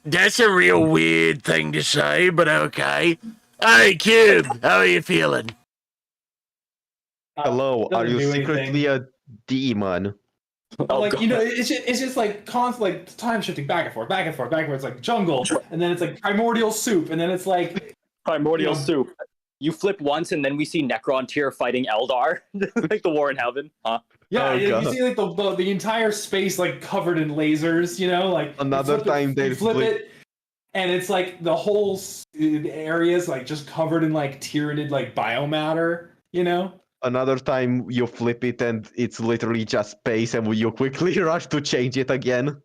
That's a real weird thing to say, but okay. Hey, Cube, how are you feeling? Hello, are you secretly a demon? Like, you know, it's just like constant like time shifting back and forth. It's like jungle, and then it's like primordial soup, and then it's like primordial soup. You flip once, and then we see Necron Tyr fighting Eldar, like the war in heaven, huh? Yeah, you see like the entire space like covered in lasers, you know, like another time they flip it, and it's like the whole area is like just covered in like Tyranid like biomatter, you know. Another time you flip it and it's literally just space, and you quickly rush to change it again.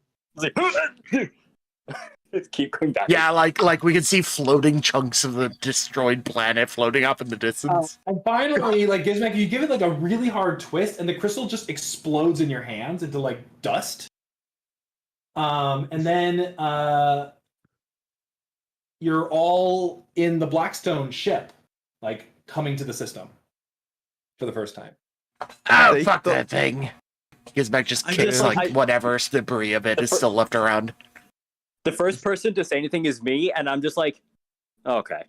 Keep going back. Yeah, like we can see floating chunks of the destroyed planet floating up in the distance. And finally, like Gizmek, you give it like a really hard twist, and the crystal just explodes in your hands into like dust. And then you're all in the Blackstone ship, like coming to the system for the first time. Oh, fuck that thing! Gizmek just kicks like whatever debris of it is still left around. The first person to say anything is me, and I'm just like, okay.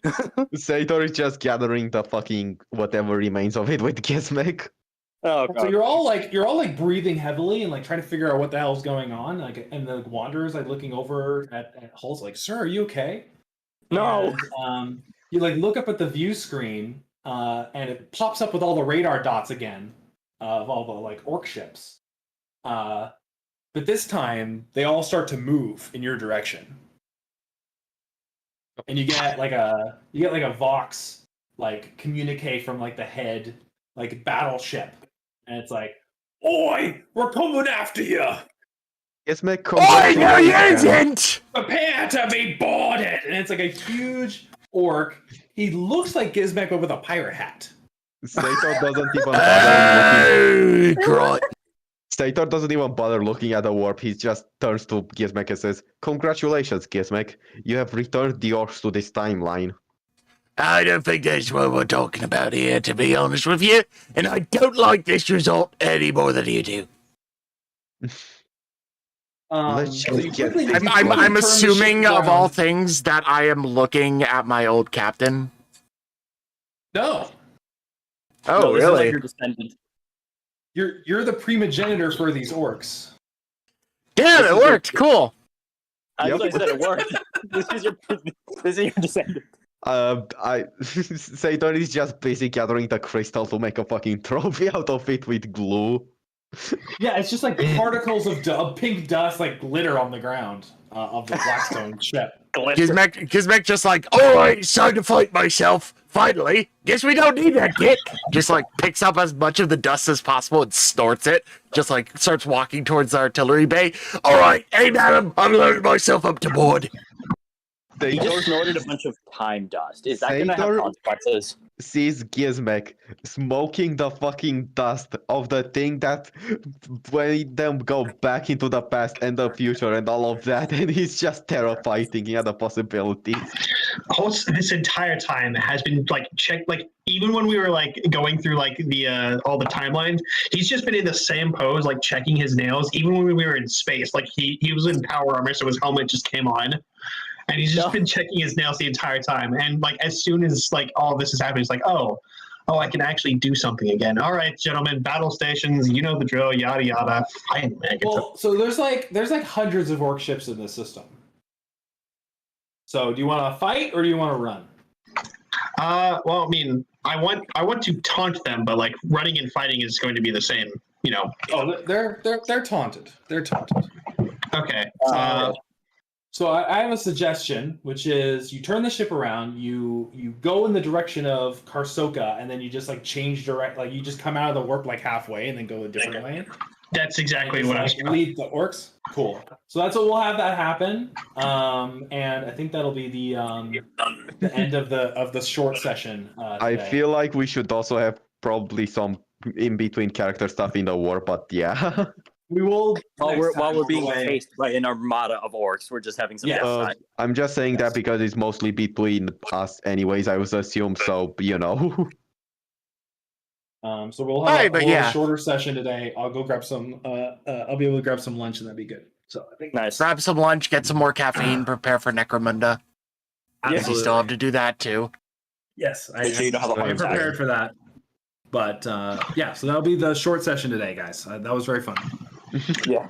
Sator is just gathering the fucking whatever remains of it with Gizmek. Oh, God. So you're all like breathing heavily and like trying to figure out what the hell's going on. Like, and the Wanderer's like looking over at Holtz, like, "Sir, are you okay?" No. And, you like look up at the view screen, and it pops up with all the radar dots again of all the like orc ships. But this time, they all start to move in your direction, and you get like a Vox like communique from like the head like battleship, and it's like, "Oi, we're coming after you! Gizmek, Oi, no, you didn't! Prepare to be boarded!" And it's like a huge orc. He looks like Gizmek but with a pirate hat. Sator doesn't even bother looking. Sator doesn't even bother looking at the warp. He just turns to Gizmek and says, "Congratulations, Gizmek. You have returned the orcs to this timeline." I don't think that's what we're talking about here, to be honest with you. And I don't like this result any more than you do. I'm assuming of all things that I am looking at my old captain. No. Oh, no, really? Like your descendant. You're the primogenitor for these orcs. Yeah, it worked. Cool. I said it worked. This is your descendant. Sator is just basically gathering the crystal to make a fucking trophy out of it with glue. Yeah, it's just like particles of pink dust like glitter on the ground of the Blackstone ship. Gizmek just like, all right, it's time to fight myself. Finally, guess we don't need that kit. Just like picks up as much of the dust as possible and snorts it. Just like starts walking towards the artillery bay. All right, hey madam, I'm loading myself up to board. He just snorted a bunch of time dust. Is that going to have consequences? sees Gizmek smoking the fucking dust of the thing that made them go back into the past and the future and all of that, and he's just terrified thinking of the possibilities. Holtz this entire time has been like checked, like even when we were like going through like the all the timelines, he's just been in the same pose, like checking his nails. Even when we were in space, like he was in power armor, so his helmet just came on, and he's just been checking his nails the entire time. And like as soon as like all this is happening, he's like, oh, I can actually do something again. All right, gentlemen, battle stations, you know the drill, yada yada. Fine, man. Well, so there's like hundreds of orc ships in this system. So do you want to fight or do you want to run? Well, I mean, I want to taunt them, but like running and fighting is going to be the same, you know. Oh, they're taunted. They're taunted. Okay. So I have a suggestion, which is you turn the ship around, you go in the direction of Karsoka, and then you just like change direct, like you just come out of the warp like halfway, and then go a different way. That's exactly what I was. Lead the orcs. Cool. So that's what we'll have that happen, and I think that'll be the end of the short session. I feel like we should also have probably some in between character stuff in the war, but yeah. We will while we're being chased by an armada of orcs. We're just having some time. I'm just saying that because it's mostly between us, anyways. I would assume so. You know. So we'll have a shorter session today. I'll go grab some. I'll be able to grab some lunch, and that'd be good. So I think nice. Grab some lunch, get some more caffeine, prepare for Necromunda. Because you still have to do that too. Yes, I'm prepared for that. But yeah, so that'll be the short session today, guys. That was very fun. Yeah.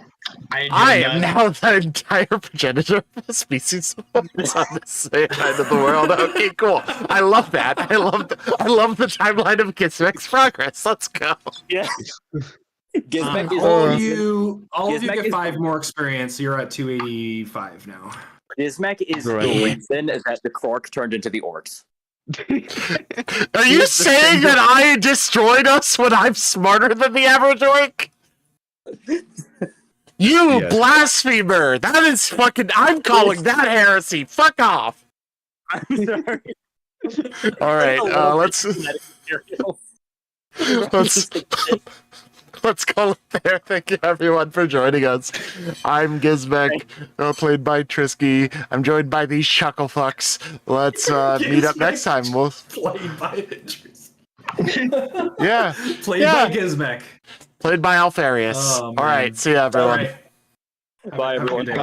I am now the entire progenitor of a species on this side of the world. Okay, cool. I love that. I love the timeline of Gizmek's progress. Let's go. Yeah. Gizmek is all of you get 5 more experience. You're at 285 now. Gizmek is the reason that the Krork turned into the orcs. Are you saying that I destroyed us when I'm smarter than the average orc? You blasphemer! That is fucking. I'm calling that heresy. Fuck off. I'm sorry. All right, let's call it there. Thank you everyone for joining us. I'm Gizmek, played by Trisky. I'm joined by these shucklefucks. Let's meet up next time. We'll played by Trisky. Yeah, played by Gizmek. Played by Alfarius. All right, see ya, everyone. Bye, everyone. Bye.